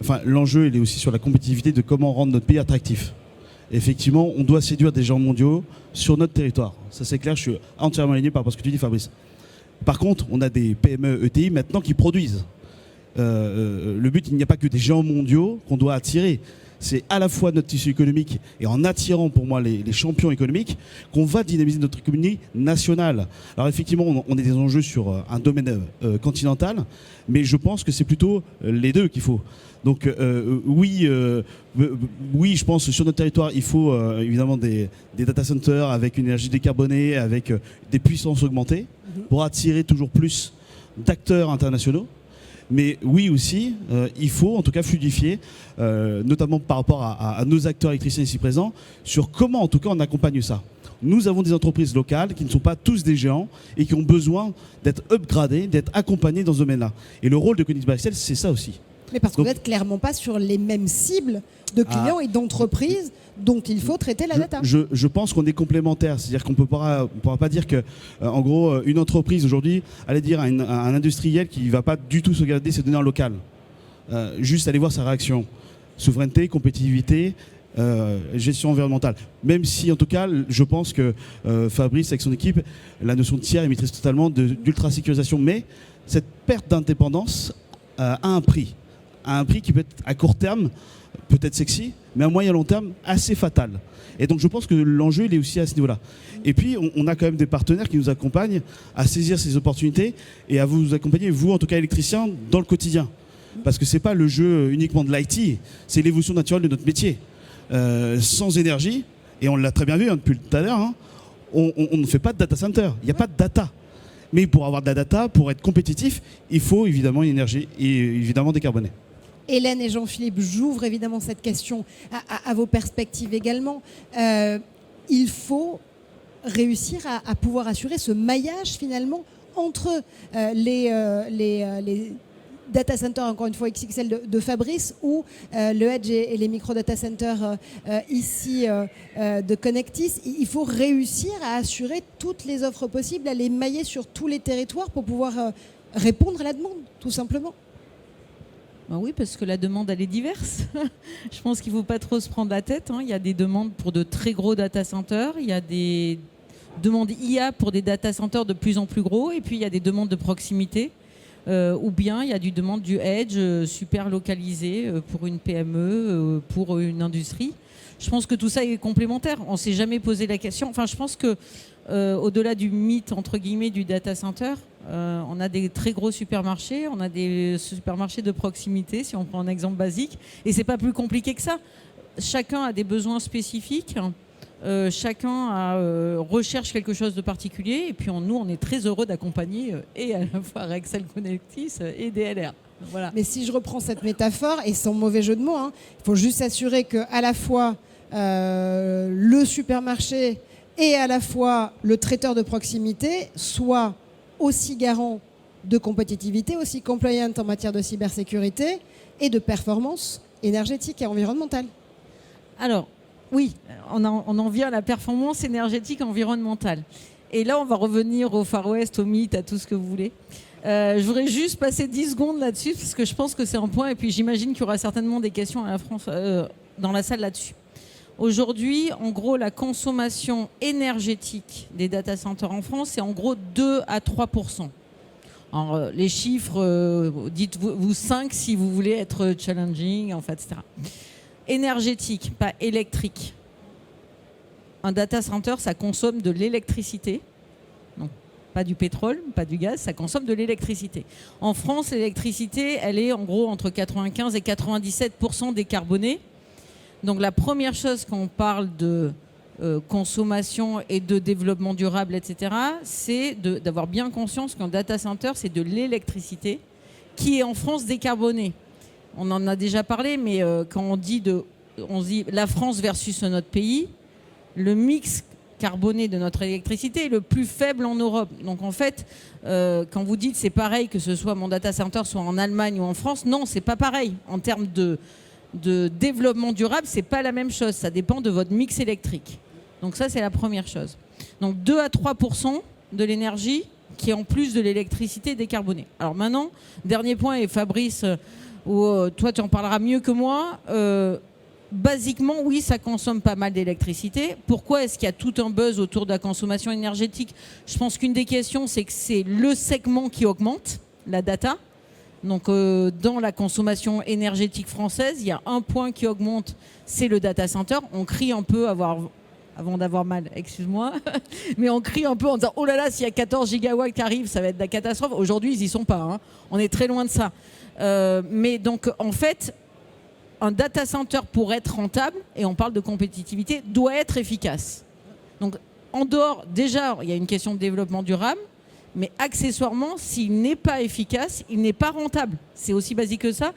Enfin, l'enjeu, il est aussi sur la compétitivité de comment rendre notre pays attractif. Effectivement, on doit séduire des gens mondiaux sur notre territoire. Ça, c'est clair, je suis entièrement aligné par rapport à ce que tu dis, Fabrice. Par contre, on a des PME, ETI maintenant qui produisent. Le but, il n'y a pas que des géants mondiaux qu'on doit attirer. C'est à la fois notre tissu économique et en attirant pour moi les champions économiques qu'on va dynamiser notre économie nationale. Alors effectivement, on a des enjeux sur un domaine continental, mais je pense que c'est plutôt les deux qu'il faut. Donc oui, je pense que sur notre territoire, il faut évidemment des data centers avec une énergie décarbonée, avec des puissances augmentées pour attirer toujours plus d'acteurs internationaux. Mais oui aussi, il faut en tout cas fluidifier, notamment par rapport à nos acteurs électriciens ici présents, sur comment en tout cas on accompagne ça. Nous avons des entreprises locales qui ne sont pas tous des géants et qui ont besoin d'être upgradées, d'être accompagnées dans ce domaine-là. Et le rôle de Koenigsberg Excel, c'est ça aussi. Mais parce que vous n'êtes clairement pas sur les mêmes cibles de clients et d'entreprises dont il faut traiter la data. Je pense qu'on est complémentaires. C'est-à-dire qu'on ne pourra pas dire que, en gros, une entreprise aujourd'hui allait dire à un industriel qui ne va pas du tout sauvegarder ses données en local. Juste aller voir sa réaction. Souveraineté, compétitivité, gestion environnementale. Même si, en tout cas, je pense que Fabrice, avec son équipe, la notion de tiers, il maîtrise totalement d'ultra-sécurisation. Mais cette perte d'indépendance a un prix. À un prix qui peut être à court terme peut-être sexy, mais à moyen long terme assez fatal. Et donc je pense que l'enjeu il est aussi à ce niveau-là. Et puis on a quand même des partenaires qui nous accompagnent à saisir ces opportunités et à vous accompagner, vous en tout cas électriciens, dans le quotidien. Parce que c'est pas le jeu uniquement de l'IT, c'est l'évolution naturelle de notre métier. Sans énergie, et on l'a très bien vu depuis tout à l'heure, on ne fait pas de data center, il n'y a pas de data. Mais pour avoir de la data, pour être compétitif, il faut évidemment une énergie et évidemment décarbonée. Hélène et Jean-Philippe, j'ouvre évidemment cette question à vos perspectives également. Il faut réussir à pouvoir assurer ce maillage finalement entre les data centers, encore une fois XXL de Fabrice, ou le Edge et les micro data centers ici de Connectis. Il faut réussir à assurer toutes les offres possibles, à les mailler sur tous les territoires pour pouvoir répondre à la demande, tout simplement. Ben oui, parce que la demande, elle est diverse. Je pense qu'il ne faut pas trop se prendre la tête. Il y a des demandes pour de très gros data centers. Il y a des demandes IA pour des data centers de plus en plus gros. Et puis, il y a des demandes de proximité. Ou bien, il y a du demande du edge super localisé pour une PME, pour une industrie. Je pense que tout ça est complémentaire. On ne s'est jamais posé la question. Enfin, je pense que au-delà du mythe, entre guillemets, du data center, on a des très gros supermarchés, on a des supermarchés de proximité, si on prend un exemple basique, et c'est pas plus compliqué que ça. Chacun a des besoins spécifiques, chacun recherche quelque chose de particulier, et puis nous, on est très heureux d'accompagner et à la fois Rexel Connectis et DLR. Voilà. Mais si je reprends cette métaphore, et sans mauvais jeu de mots, il faut juste s'assurer qu'à la fois le supermarché et à la fois le traiteur de proximité soit aussi garant de compétitivité, aussi compliant en matière de cybersécurité et de performance énergétique et environnementale. Alors, oui, on en vient à la performance énergétique et environnementale. Et là, on va revenir au Far West, au mythe, à tout ce que vous voulez. Je voudrais juste passer 10 secondes là-dessus, parce que je pense que c'est un point, et puis j'imagine qu'il y aura certainement des questions à la France, dans la salle là-dessus. Aujourd'hui, en gros, la consommation énergétique des data centers en France, c'est en gros 2 à 3%. Alors, les chiffres, dites-vous 5 si vous voulez être challenging, en fait, etc. Énergétique, pas électrique. un data center, ça consomme de l'électricité. Donc, pas du pétrole, pas du gaz, ça consomme de l'électricité. En France, l'électricité, elle est en gros entre 95 et 97% décarbonée. Donc la première chose quand on parle de consommation et de développement durable, etc., c'est d'avoir bien conscience qu'un data center, c'est de l'électricité qui est en France décarbonée. On en a déjà parlé, mais quand on dit la France versus notre pays, le mix carboné de notre électricité est le plus faible en Europe. Donc en fait, quand vous dites c'est pareil que ce soit mon data center soit en Allemagne ou en France, non, c'est pas pareil. En termes de développement durable, c'est pas la même chose. Ça dépend de votre mix électrique. Donc ça, c'est la première chose. Donc 2 à 3% de l'énergie qui est en plus de l'électricité décarbonée. Alors maintenant, dernier point, et Fabrice, toi tu en parleras mieux que moi, basiquement, oui, ça consomme pas mal d'électricité. Pourquoi est-ce qu'il y a tout un buzz autour de la consommation énergétique? Je pense qu'une des questions, c'est que c'est le segment qui augmente, la data. Donc dans la consommation énergétique française, il y a un point qui augmente, c'est le data center. On crie un peu avant d'avoir mal, excuse-moi, mais on crie un peu en disant « Oh là là, s'il y a 14 gigawatts qui arrivent, ça va être de la catastrophe ». Aujourd'hui, ils n'y sont pas, hein. On est très loin de ça. Mais donc, en fait, un data center, pour être rentable, et on parle de compétitivité, doit être efficace. Donc, en dehors, déjà, il y a une question de développement durable, mais accessoirement, s'il n'est pas efficace, il n'est pas rentable. C'est aussi basique que ça.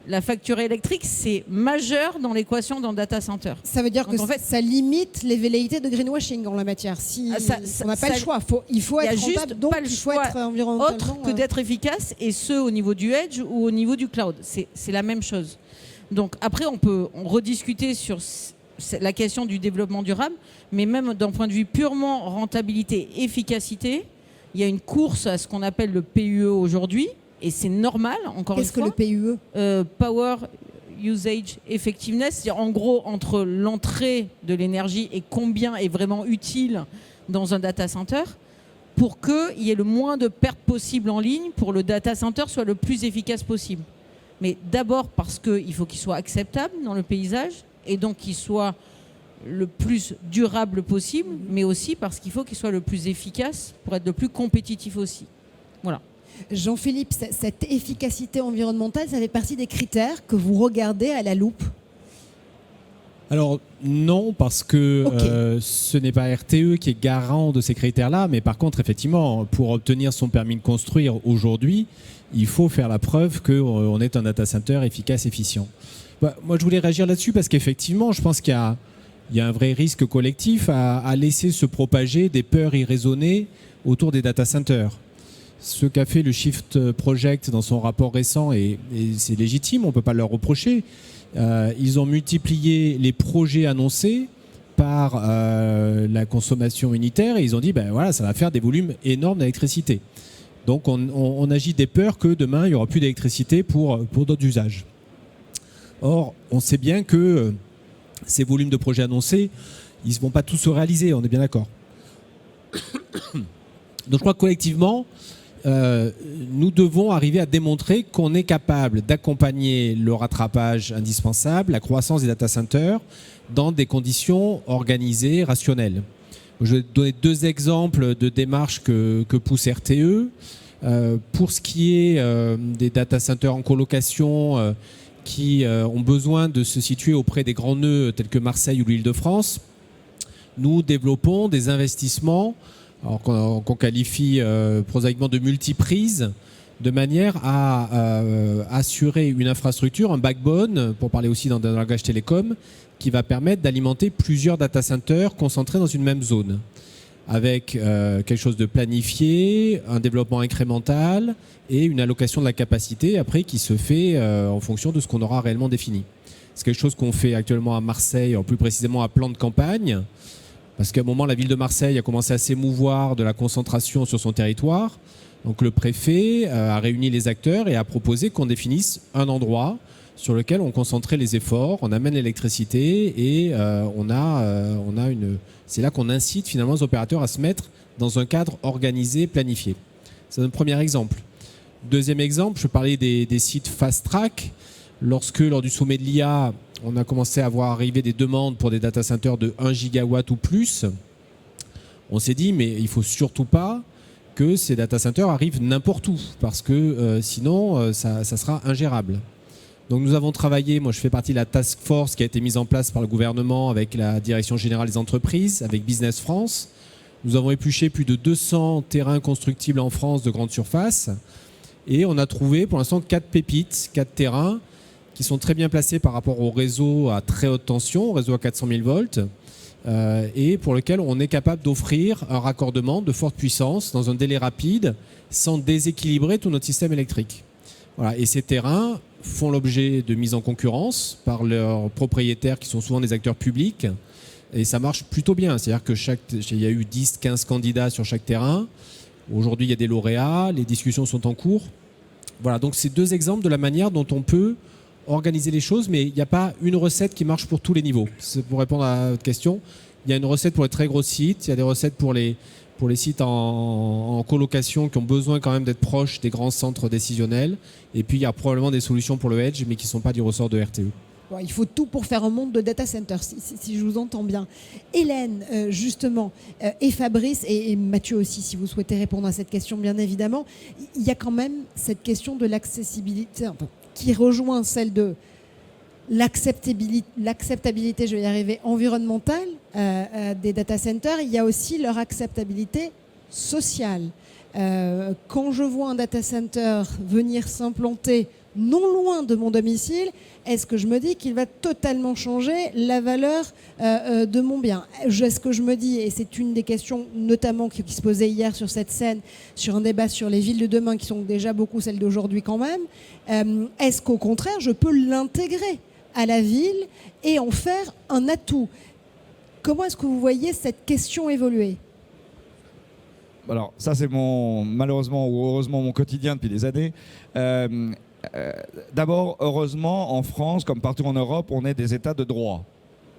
La facture électrique, c'est majeur dans l'équation d'un data center. Ça veut dire que en fait, ça limite les velléités de greenwashing en la matière. On n'a pas le choix. Il faut être rentable, donc il faut être environnementalement... Autre que d'être efficace, et ce, au niveau du edge ou au niveau du cloud. C'est la même chose. Donc après, on peut rediscuter sur la question du développement durable, mais même d'un point de vue purement rentabilité, efficacité, il y a une course à ce qu'on appelle le PUE aujourd'hui, et c'est normal, encore une fois. Qu'est-ce que le PUE Power Usage Effectiveness, c'est-à-dire en gros entre l'entrée de l'énergie et combien est vraiment utile dans un data center pour qu'il y ait le moins de pertes possibles en ligne, pour le data center soit le plus efficace possible. Mais d'abord parce qu'il faut qu'il soit acceptable dans le paysage et donc qu'il soit le plus durable possible, mais aussi parce qu'il faut qu'il soit le plus efficace pour être le plus compétitif aussi. Voilà. Jean-Philippe, cette efficacité environnementale, ça fait partie des critères que vous regardez à la loupe? Alors non, parce que ce n'est pas RTE qui est garant de ces critères-là, mais par contre, effectivement, pour obtenir son permis de construire aujourd'hui, il faut faire la preuve qu'on est un data center efficace, efficient. Moi, je voulais réagir là-dessus parce qu'effectivement, je pense qu'il y a un vrai risque collectif à laisser se propager des peurs irraisonnées autour des data centers. Ce qu'a fait le Shift Project dans son rapport récent, et c'est légitime, on ne peut pas leur reprocher, ils ont multiplié les projets annoncés par la consommation unitaire et ils ont dit ben voilà, ça va faire des volumes énormes d'électricité. Donc on agit des peurs que demain il n'y aura plus d'électricité pour d'autres usages. Or, on sait bien que ces volumes de projets annoncés, ils ne vont pas tous se réaliser, on est bien d'accord. Donc je crois que collectivement, nous devons arriver à démontrer qu'on est capable d'accompagner le rattrapage indispensable, la croissance des data centers, dans des conditions organisées, rationnelles. Je vais donner 2 exemples de démarches que pousse RTE. Pour ce qui est des data centers en colocation qui ont besoin de se situer auprès des grands nœuds tels que Marseille ou l'Île-de-France, nous développons des investissements qu'on qualifie prosaïquement de multiprise, de manière à assurer une infrastructure, un backbone, pour parler aussi dans le langage télécom, qui va permettre d'alimenter plusieurs data centers concentrés dans une même zone, avec quelque chose de planifié, un développement incrémental et une allocation de la capacité après qui se fait en fonction de ce qu'on aura réellement défini. C'est quelque chose qu'on fait actuellement à Marseille, plus précisément à Plan de Campagne, parce qu'à un moment, la ville de Marseille a commencé à s'émouvoir de la concentration sur son territoire. Donc le préfet a réuni les acteurs et a proposé qu'on définisse un endroit sur lequel on concentrait les efforts, on amène l'électricité et c'est là qu'on incite finalement les opérateurs à se mettre dans un cadre organisé, planifié. C'est un premier exemple. Deuxième exemple, je parlais des sites fast track. Lors du sommet de l'IA, on a commencé à voir arriver des demandes pour des data centers de 1 gigawatt ou plus. On s'est dit, mais il ne faut surtout pas que ces data centers arrivent n'importe où, parce que sinon, ça sera ingérable. Donc nous avons travaillé, moi je fais partie de la task force qui a été mise en place par le gouvernement avec la Direction générale des entreprises, avec Business France. Nous avons épluché plus de 200 terrains constructibles en France de grande surface et on a trouvé pour l'instant 4 pépites, 4 terrains qui sont très bien placés par rapport au réseau à très haute tension, au réseau à 400 000 volts, et pour lequel on est capable d'offrir un raccordement de forte puissance dans un délai rapide sans déséquilibrer tout notre système électrique. Voilà. Et ces terrains font l'objet de mise en concurrence par leurs propriétaires qui sont souvent des acteurs publics et ça marche plutôt bien. C'est-à-dire qu'il y a eu 10-15 candidats sur chaque terrain. Aujourd'hui, il y a des lauréats, les discussions sont en cours. Voilà, donc c'est 2 exemples de la manière dont on peut organiser les choses, mais il n'y a pas une recette qui marche pour tous les niveaux. C'est pour répondre à votre question, il y a une recette pour les très gros sites, il y a des recettes pour les sites en colocation qui ont besoin quand même d'être proches des grands centres décisionnels. Et puis, il y a probablement des solutions pour le edge, mais qui ne sont pas du ressort de RTE. Bon, il faut tout pour faire un monde de data center, si je vous entends bien. Hélène, justement, et Fabrice, et Mathieu aussi, si vous souhaitez répondre à cette question, bien évidemment, il y a quand même cette question de l'accessibilité, qui rejoint celle de l'acceptabilité, je vais y arriver, environnementale des data centers. Il y a aussi leur acceptabilité sociale. Quand je vois un data center venir s'implanter non loin de mon domicile, est-ce que je me dis qu'il va totalement changer la valeur de mon bien? Est-ce que je me dis, et c'est une des questions notamment qui se posait hier sur cette scène, sur un débat sur les villes de demain qui sont déjà beaucoup celles d'aujourd'hui quand même, est-ce qu'au contraire je peux l'intégrer à la ville et en faire un atout? Comment est-ce que vous voyez cette question évoluer? Alors ça c'est malheureusement ou heureusement mon quotidien depuis des années. D'abord, heureusement, en France, comme partout en Europe, on est des États de droit.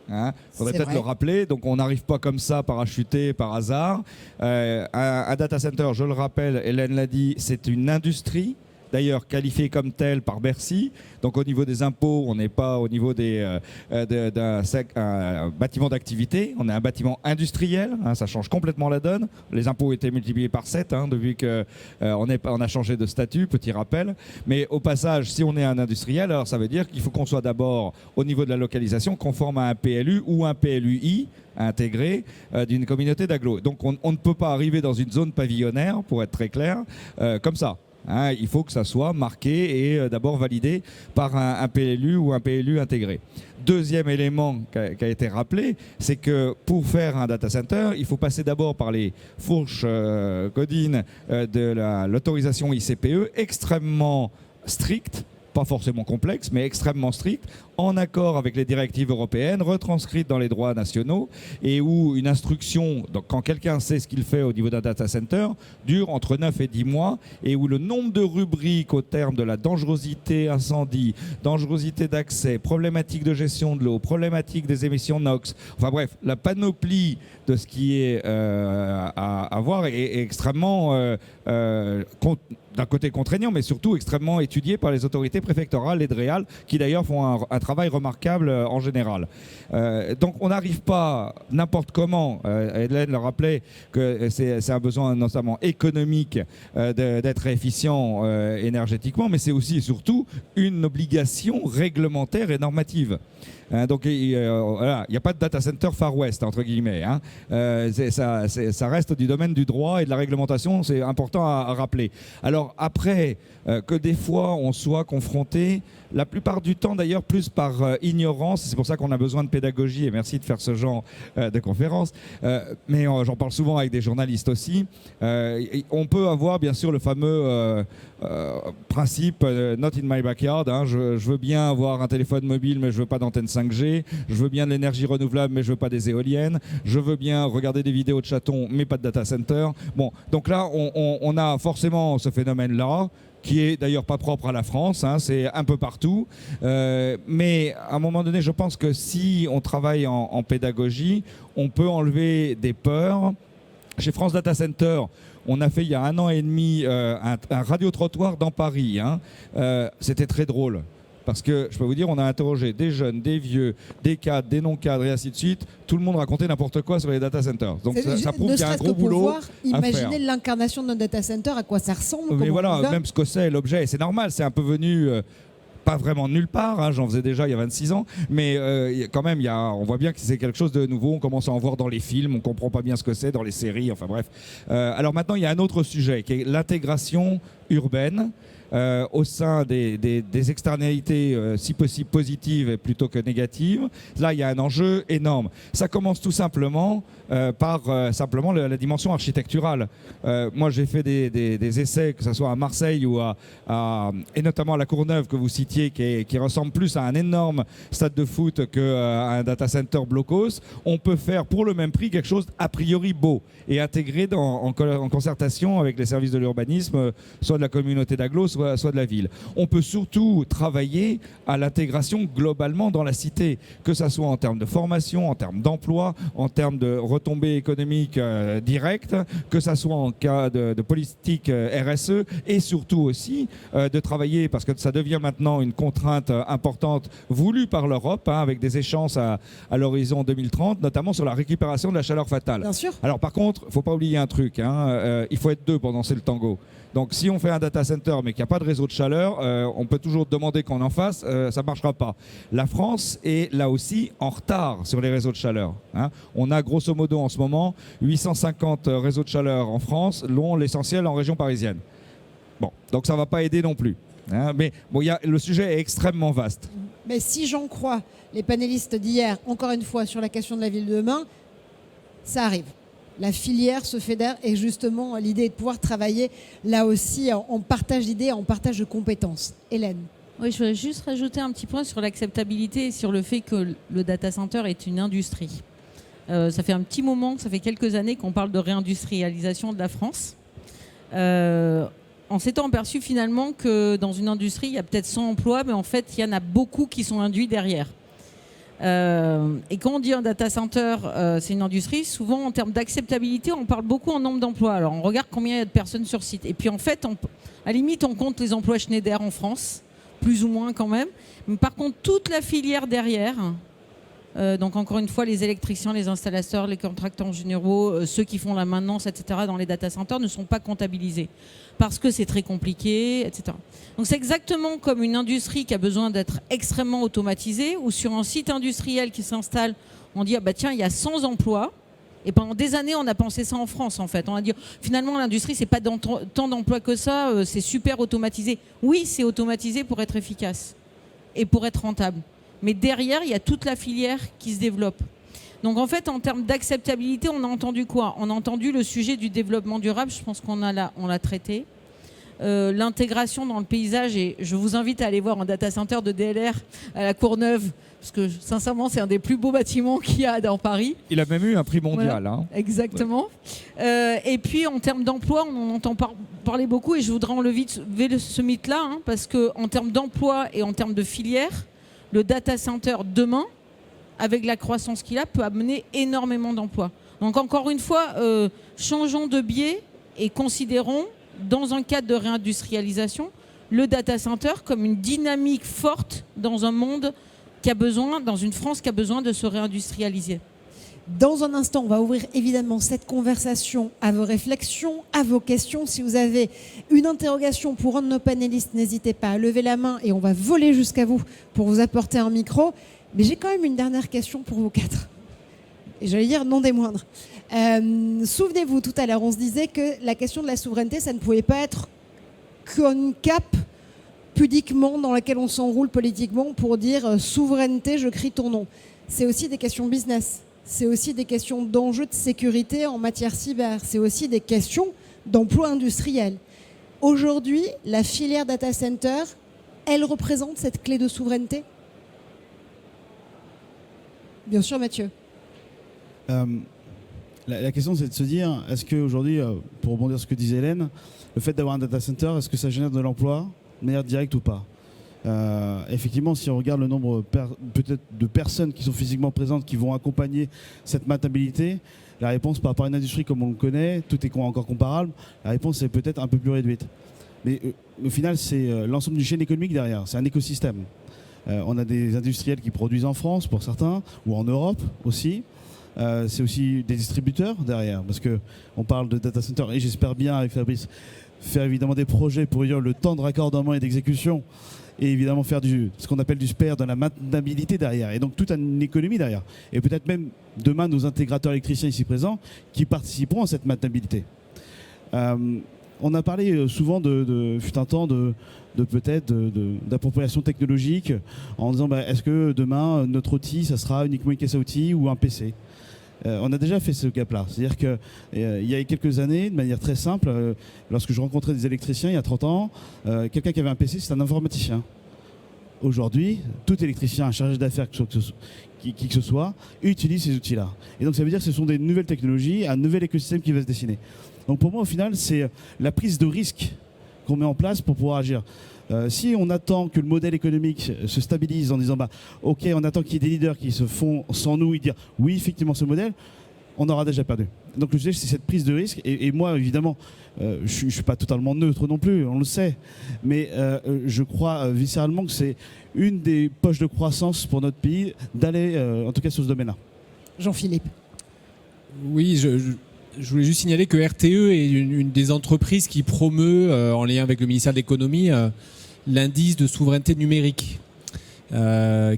Il faudrait peut-être le rappeler. Donc on n'arrive pas comme ça, parachuté, par hasard. Un data center, je le rappelle, Hélène l'a dit, c'est une industrie. D'ailleurs qualifiée comme telle par Bercy. Donc au niveau des impôts, on n'est pas au niveau d'un bâtiment d'activité, on est un bâtiment industriel, ça change complètement la donne. Les impôts ont été multipliés par 7 depuis qu'on a changé de statut, petit rappel. Mais au passage, si on est un industriel, alors ça veut dire qu'il faut qu'on soit d'abord au niveau de la localisation conforme à un PLU ou un PLUI intégré d'une communauté d'agglo. Donc on ne peut pas arriver dans une zone pavillonnaire, pour être très clair, comme ça. Il faut que ça soit marqué et d'abord validé par un PLU ou un PLU intégré. Deuxième élément qui a été rappelé, c'est que pour faire un data center, il faut passer d'abord par les fourches codines de l'autorisation ICPE extrêmement strictes, pas forcément complexe, mais extrêmement strict, en accord avec les directives européennes, retranscrites dans les droits nationaux, et où une instruction, donc quand quelqu'un sait ce qu'il fait au niveau d'un data center, dure entre 9 et 10 mois, et où le nombre de rubriques au terme de la dangerosité incendie, dangerosité d'accès, problématique de gestion de l'eau, problématique des émissions NOx, enfin bref, la panoplie de ce qui est à voir est extrêmement d'un côté contraignant, mais surtout extrêmement étudié par les autorités préfectorales et DREAL, qui d'ailleurs font un travail remarquable en général. Donc on n'arrive pas n'importe comment, Hélène le rappelait, que c'est un besoin notamment économique d'être efficient énergétiquement, mais c'est aussi et surtout une obligation réglementaire et normative. Donc il n'y a pas de data center Far West, entre guillemets. Ça reste du domaine du droit et de la réglementation, c'est important à rappeler. Alors après, que des fois on soit confronté, la plupart du temps d'ailleurs plus par ignorance, c'est pour ça qu'on a besoin de pédagogie, et merci de faire ce genre de conférence, mais j'en parle souvent avec des journalistes aussi. On peut avoir bien sûr le fameux principe not in my backyard, je veux bien avoir un téléphone mobile mais je veux pas d'antenne 5G, je veux bien de l'énergie renouvelable mais je veux pas des éoliennes, je veux bien regarder des vidéos de chatons mais pas de data center. Bon, donc là on a forcément ce phénomène là qui est d'ailleurs pas propre à la France, c'est un peu partout, mais à un moment donné je pense que si on travaille en pédagogie, on peut enlever des peurs. Chez France Data Center, on a fait il y a 1 an et demi un radio-trottoir dans Paris. C'était très drôle. Parce que je peux vous dire, on a interrogé des jeunes, des vieux, des cadres, des non-cadres et ainsi de suite. Tout le monde racontait n'importe quoi sur les data centers. Donc ça prouve qu'il y a un gros boulot à faire. Imaginez l'incarnation d'un data center, à quoi ça ressemble. Mais voilà, même ce que c'est, l'objet, et c'est normal, c'est un peu venu... pas vraiment de nulle part, hein, j'en faisais déjà il y a 26 ans, mais quand même, on voit bien que c'est quelque chose de nouveau, on commence à en voir dans les films, on ne comprend pas bien ce que c'est dans les séries, enfin bref. Alors maintenant, il y a un autre sujet, qui est l'intégration urbaine au sein des externalités, si possible positives plutôt que négatives. Là, il y a un enjeu énorme. Ça commence tout simplement par simplement la dimension architecturale. Moi, j'ai fait des essais, que ce soit à Marseille ou et notamment à la Courneuve que vous citiez, qui ressemble plus à un énorme stade de foot qu'à un data center blocos. On peut faire pour le même prix quelque chose a priori beau et intégré en concertation avec les services de l'urbanisme, soit de la communauté d'agglo, soit de la ville. On peut surtout travailler à l'intégration globalement dans la cité, que ce soit en termes de formation, en termes d'emploi, en termes de retombées économiques directes, que ce soit en cas de politique RSE et surtout aussi de travailler, parce que ça devient maintenant une contrainte importante voulue par l'Europe, hein, avec des échéances à l'horizon 2030, notamment sur la récupération de la chaleur fatale. Bien sûr. Alors par contre, il ne faut pas oublier un truc, hein, il faut être deux pour danser le tango. Donc si on fait un data center mais qu'il n'y a pas de réseau de chaleur, on peut toujours demander qu'on en fasse, ça ne marchera pas. La France est là aussi en retard sur les réseaux de chaleur, hein. On a grosso modo en ce moment 850 réseaux de chaleur en France, dont l'essentiel en région parisienne. Bon, donc ça ne va pas aider non plus, hein, mais bon, le sujet est extrêmement vaste. Mais si j'en crois les panélistes d'hier, encore une fois sur la question de la ville de demain, ça arrive. La filière se fédère et justement l'idée est de pouvoir travailler là aussi en partage d'idées, en partage de compétences. Hélène. Oui, je voulais juste rajouter un petit point sur l'acceptabilité et sur le fait que le data center est une industrie. Ça fait un petit moment, ça fait quelques années qu'on parle de réindustrialisation de la France. En s'étant aperçu finalement que dans une industrie, il y a peut-être 100 emplois, mais en fait, il y en a beaucoup qui sont induits derrière. Et quand on dit un data center, c'est une industrie, souvent en termes d'acceptabilité, on parle beaucoup en nombre d'emplois. Alors on regarde combien il y a de personnes sur site. Et puis en fait, à la limite, on compte les emplois Schneider en France, plus ou moins quand même. Mais par contre, toute la filière derrière, donc encore une fois, les électriciens, les installateurs, les contractants généraux, ceux qui font la maintenance, etc., dans les data centers ne sont pas comptabilisés parce que c'est très compliqué, etc. Donc c'est exactement comme une industrie qui a besoin d'être extrêmement automatisée ou sur un site industriel qui s'installe, on dit ah bah tiens, il y a 100 emplois. Et pendant des années, on a pensé ça en France, en fait. On a dit, finalement, l'industrie, c'est pas tant d'emplois que ça, c'est super automatisé. Oui, c'est automatisé pour être efficace et pour être rentable. Mais derrière, il y a toute la filière qui se développe. Donc, en fait, en termes d'acceptabilité, on a entendu quoi? On a entendu le sujet du développement durable, je pense qu'on l'a traité. L'intégration dans le paysage, et je vous invite à aller voir un data center de DLR à la Courneuve, parce que sincèrement c'est un des plus beaux bâtiments qu'il y a dans Paris. Il a même eu un prix mondial. Voilà, hein. Exactement. Ouais. Et puis en termes d'emploi, on en entend parler beaucoup, et je voudrais enlever ce mythe-là, hein, parce qu'en termes d'emploi et en termes de filière, le data center demain, avec la croissance qu'il a, peut amener énormément d'emplois. Donc encore une fois, changeons de biais et considérons, dans un cadre de réindustrialisation, le data center comme une dynamique forte dans un monde qui a besoin, dans une France qui a besoin de se réindustrialiser. Dans un instant, on va ouvrir évidemment cette conversation à vos réflexions, à vos questions. Si vous avez une interrogation pour un de nos panélistes, n'hésitez pas à lever la main et on va voler jusqu'à vous pour vous apporter un micro. Mais j'ai quand même une dernière question pour vous quatre. Et j'allais dire non des moindres. Souvenez-vous, tout à l'heure, on se disait que la question de la souveraineté, ça ne pouvait pas être qu'une cape pudiquement dans laquelle on s'enroule politiquement pour dire souveraineté, je crie ton nom. C'est aussi des questions business. C'est aussi des questions d'enjeux de sécurité en matière cyber. C'est aussi des questions d'emploi industriel. Aujourd'hui, la filière data center, elle représente cette clé de souveraineté? Bien sûr, Mathieu. La question, c'est de se dire, est-ce qu'aujourd'hui, pour rebondir sur ce que disait Hélène, le fait d'avoir un data center, est-ce que ça génère de l'emploi de manière directe ou pas? Effectivement, si on regarde le nombre peut-être de personnes qui sont physiquement présentes, qui vont accompagner cette maintenabilité, la réponse par rapport à une industrie comme on le connaît, tout est encore comparable, la réponse est peut-être un peu plus réduite. Mais au final, c'est l'ensemble du chaîne économique derrière, c'est un écosystème. On a des industriels qui produisent en France pour certains, ou en Europe aussi. C'est aussi des distributeurs derrière, parce qu'on parle de data center, et j'espère bien avec Fabrice faire évidemment des projets pour réduire le temps de raccordement et d'exécution, et évidemment faire ce qu'on appelle du spare, de la maintenabilité derrière, et donc toute une économie derrière. Et peut-être même demain nos intégrateurs électriciens ici présents qui participeront à cette maintenabilité. On a parlé souvent fut un temps peut-être d'appropriation technologique en disant est-ce que demain notre outil ça sera uniquement une caisse à outils ou un PC. On a déjà fait ce gap-là. C'est-à-dire qu'il y a quelques années, de manière très simple, lorsque je rencontrais des électriciens il y a 30 ans, quelqu'un qui avait un PC, c'est un informaticien. Aujourd'hui, tout électricien, un chargé d'affaires, qui que ce soit, utilise ces outils-là. Et donc ça veut dire que ce sont des nouvelles technologies, un nouvel écosystème qui va se dessiner. Donc pour moi, au final, c'est la prise de risque qu'on met en place pour pouvoir agir. Si on attend que le modèle économique se stabilise en disant ok, on attend qu'il y ait des leaders qui se font sans nous et dire oui, effectivement, ce modèle, on aura déjà perdu. Donc le sujet, c'est cette prise de risque. Et moi, évidemment, je ne suis pas totalement neutre non plus, on le sait. Mais je crois viscéralement que c'est une des poches de croissance pour notre pays d'aller, en tout cas, sur ce domaine-là. Jean-Philippe. Oui, je voulais juste signaler que RTE est une des entreprises qui promeut, en lien avec le ministère de l'économie, l'indice de souveraineté numérique,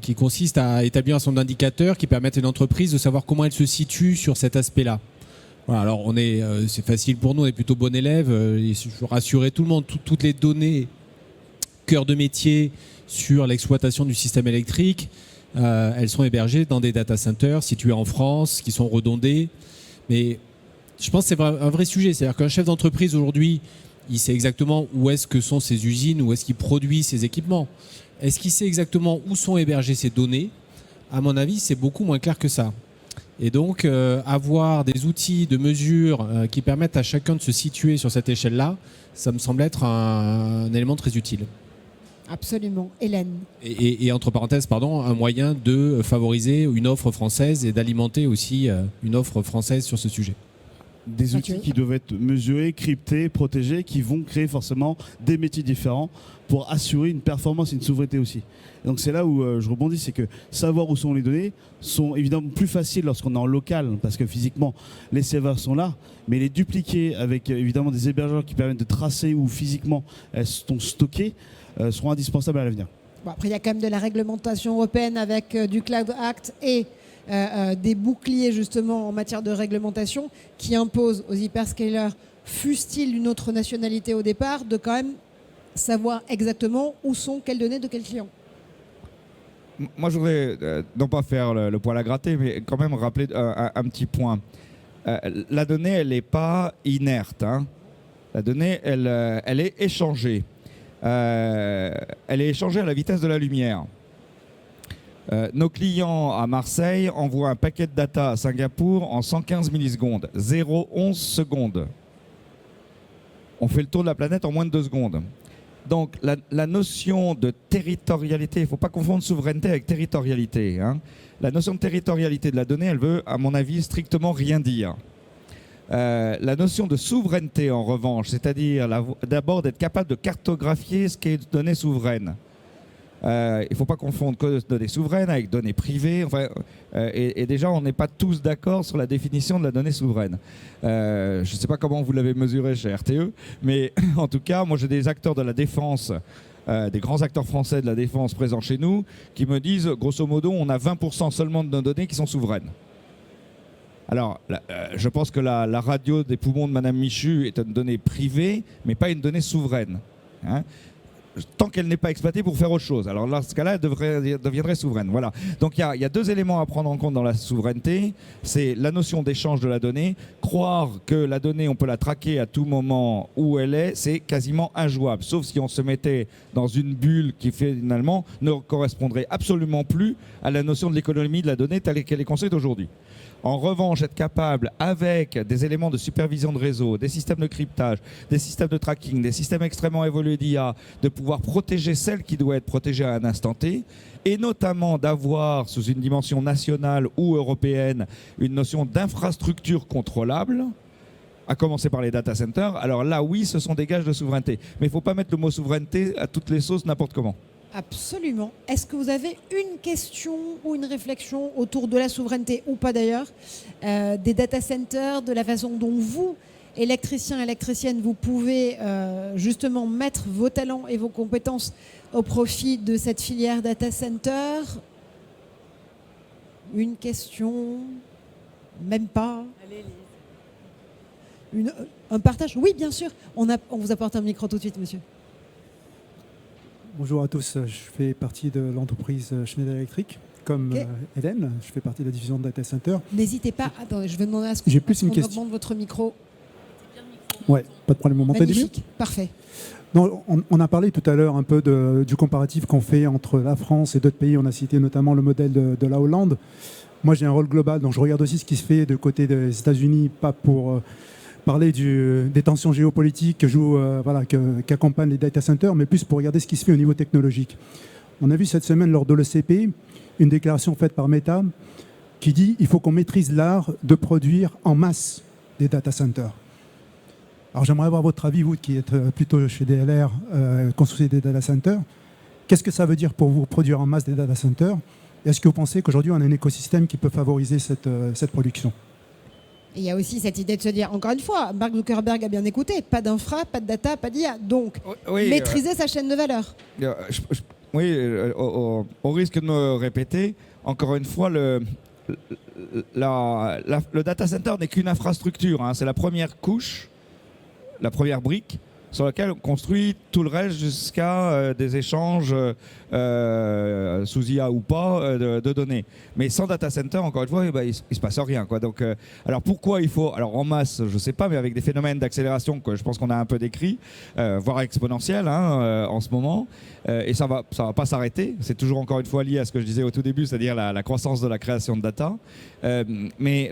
qui consiste à établir un certain nombre d'indicateurs qui permettent à une entreprise de savoir comment elle se situe sur cet aspect-là. Voilà, alors c'est facile pour nous, on est plutôt bon élève. Il faut rassurer tout le monde, toutes les données cœur de métier sur l'exploitation du système électrique, elles sont hébergées dans des data centers situés en France, qui sont redondés. Mais je pense que c'est un vrai sujet. C'est-à-dire qu'un chef d'entreprise aujourd'hui, il sait exactement où est-ce que sont ses usines, où est-ce qu'il produit ses équipements. Est-ce qu'il sait exactement où sont hébergées ces données ? À mon avis, c'est beaucoup moins clair que ça. Et donc, avoir des outils de mesure qui permettent à chacun de se situer sur cette échelle-là, ça me semble être un élément très utile. Absolument. Hélène. Et entre parenthèses, un moyen de favoriser une offre française et d'alimenter aussi une offre française sur ce sujet. Des outils qui doivent être mesurés, cryptés, protégés, qui vont créer forcément des métiers différents pour assurer une performance et une souveraineté aussi. Et donc c'est là où je rebondis, c'est que savoir où sont les données sont évidemment plus faciles lorsqu'on est en local, parce que physiquement les serveurs sont là, mais les dupliquer avec évidemment des hébergeurs qui permettent de tracer où physiquement elles sont stockées seront indispensables à l'avenir. Bon, après il y a quand même de la réglementation européenne avec du Cloud Act et des boucliers justement en matière de réglementation qui imposent aux hyperscalers, fussent-ils d'une autre nationalité au départ, de quand même savoir exactement où sont quelles données de quel client. Moi, je voudrais non pas faire le poil à gratter, mais quand même rappeler un petit point. La donnée, elle n'est pas inerte. Hein. La donnée, elle est échangée. Elle est échangée à la vitesse de la lumière. Nos clients à Marseille envoient un paquet de data à Singapour en 115 millisecondes, 0,11 secondes. On fait le tour de la planète en moins de 2 secondes. Donc la notion de territorialité, il ne faut pas confondre souveraineté avec territorialité. Hein. La notion de territorialité de la donnée, elle veut, à mon avis, strictement rien dire. La notion de souveraineté, en revanche, c'est-à-dire d'abord d'être capable de cartographier ce qu'est donnée souveraine. Il ne faut pas confondre données souveraines avec données privées. Enfin, et déjà, on n'est pas tous d'accord sur la définition de la donnée souveraine. Je ne sais pas comment vous l'avez mesuré chez RTE, mais en tout cas, moi j'ai des acteurs de la défense, des grands acteurs français de la défense présents chez nous, qui me disent, grosso modo, on a 20% seulement de nos données qui sont souveraines. Alors, je pense que la radio des poumons de Madame Michu est une donnée privée, mais pas une donnée souveraine. Hein. Tant qu'elle n'est pas exploitée pour faire autre chose. Alors là, dans ce cas-là, elle deviendrait souveraine. Voilà. Donc il y a 2 éléments à prendre en compte dans la souveraineté. C'est la notion d'échange de la donnée. Croire que la donnée, on peut la traquer à tout moment où elle est, c'est quasiment injouable. Sauf si on se mettait dans une bulle qui finalement ne correspondrait absolument plus à la notion de l'économie de la donnée telle qu'elle est construite aujourd'hui. En revanche, être capable, avec des éléments de supervision de réseau, des systèmes de cryptage, des systèmes de tracking, des systèmes extrêmement évolués d'IA, de pouvoir protéger celle qui doit être protégée à un instant T, et notamment d'avoir, sous une dimension nationale ou européenne, une notion d'infrastructure contrôlable, à commencer par les data centers. Alors là, oui, ce sont des gages de souveraineté. Mais il ne faut pas mettre le mot souveraineté à toutes les sauces n'importe comment. Absolument. Est-ce que vous avez une question ou une réflexion autour de la souveraineté, ou pas d'ailleurs, des data centers, de la façon dont vous, électriciens, électriciennes, vous pouvez justement mettre vos talents et vos compétences au profit de cette filière data center? Une question? Même pas? Un partage? Oui, bien sûr. On vous apporte un micro tout de suite, monsieur. Bonjour à tous, je fais partie de l'entreprise Schneider Electric, comme Hélène, je fais partie de la division de Data Center. N'hésitez pas, attendez, je vais demander à ce qu'on augmente votre micro. Ouais, pas de problème, vous m'entendez mieux ? Magnifique, parfait. Non, on a parlé tout à l'heure un peu du comparatif qu'on fait entre la France et d'autres pays, on a cité notamment le modèle de la Hollande. Moi j'ai un rôle global, donc je regarde aussi ce qui se fait de côté des États-Unis, pas pour... parler des tensions géopolitiques qu'accompagnent les data centers, mais plus pour regarder ce qui se fait au niveau technologique. On a vu cette semaine lors de l'ECP une déclaration faite par Meta qui dit qu'il faut qu'on maîtrise l'art de produire en masse des data centers. Alors j'aimerais avoir votre avis, vous qui êtes plutôt chez DLR, construisez des data centers. Qu'est-ce que ça veut dire pour vous produire en masse des data centers? Est-ce que vous pensez qu'aujourd'hui on a un écosystème qui peut favoriser cette production? Il y a aussi cette idée de se dire, encore une fois, Mark Zuckerberg a bien écouté, pas d'infra, pas de data, pas d'IA. Donc, maîtriser sa chaîne de valeur. Au risque de me répéter, encore une fois, le data center n'est qu'une infrastructure. Hein. C'est la première couche, la première brique sur laquelle on construit tout le reste jusqu'à des échanges sous IA ou pas de données. Mais sans data center, encore une fois, il ne se passe rien, quoi. Donc, alors pourquoi il faut, alors en masse, je ne sais pas, mais avec des phénomènes d'accélération que je pense qu'on a un peu décrits, voire exponentiels en ce moment, et ça va pas s'arrêter. C'est toujours encore une fois lié à ce que je disais au tout début, c'est-à-dire la croissance de la création de data. Mais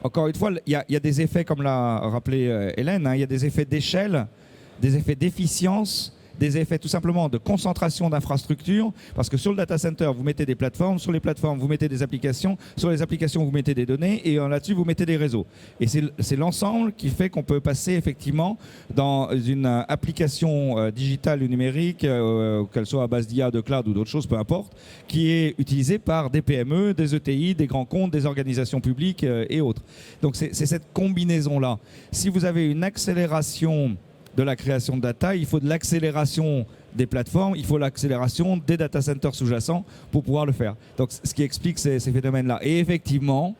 encore une fois, il y a des effets, comme l'a rappelé Hélène, il y a des effets d'échelle, des effets d'efficience, des effets tout simplement de concentration d'infrastructures, parce que sur le data center, vous mettez des plateformes, sur les plateformes, vous mettez des applications, sur les applications, vous mettez des données, et là-dessus, vous mettez des réseaux. Et c'est l'ensemble qui fait qu'on peut passer effectivement dans une application digitale ou numérique, qu'elle soit à base d'IA, de cloud ou d'autres choses, peu importe, qui est utilisée par des PME, des ETI, des grands comptes, des organisations publiques et autres. Donc c'est cette combinaison-là. Si vous avez une accélération de la création de data, il faut de l'accélération des plateformes, il faut l'accélération des data centers sous-jacents pour pouvoir le faire. Donc, ce qui explique ces phénomènes-là. Et effectivement,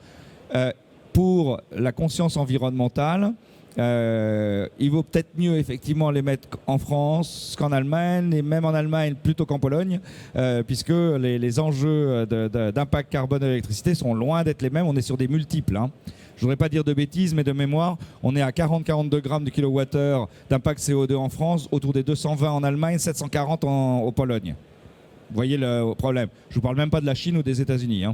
pour la conscience environnementale, il vaut peut-être mieux effectivement les mettre en France qu'en Allemagne, et même en Allemagne plutôt qu'en Pologne, puisque les enjeux d'impact carbone de l'électricité sont loin d'être les mêmes. On est sur des multiples. Je ne voudrais pas dire de bêtises, mais de mémoire, on est à 40-42 grammes de kilowattheure d'impact CO2 en France, autour des 220 en Allemagne, 740 en Pologne. Vous voyez le problème. Je ne vous parle même pas de la Chine ou des États-Unis.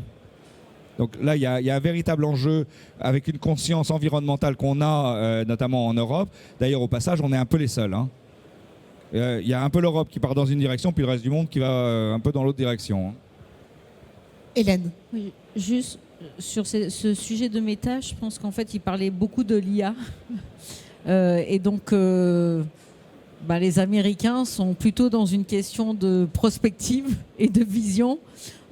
Donc là, il y a un véritable enjeu avec une conscience environnementale qu'on a, notamment en Europe. D'ailleurs, au passage, on est un peu les seuls. Il y a un peu l'Europe qui part dans une direction, puis le reste du monde qui va un peu dans l'autre direction. Hélène. Oui, juste sur ce sujet de Meta, je pense qu'en fait, il parlait beaucoup de l'IA. Et donc, les Américains sont plutôt dans une question de prospective et de vision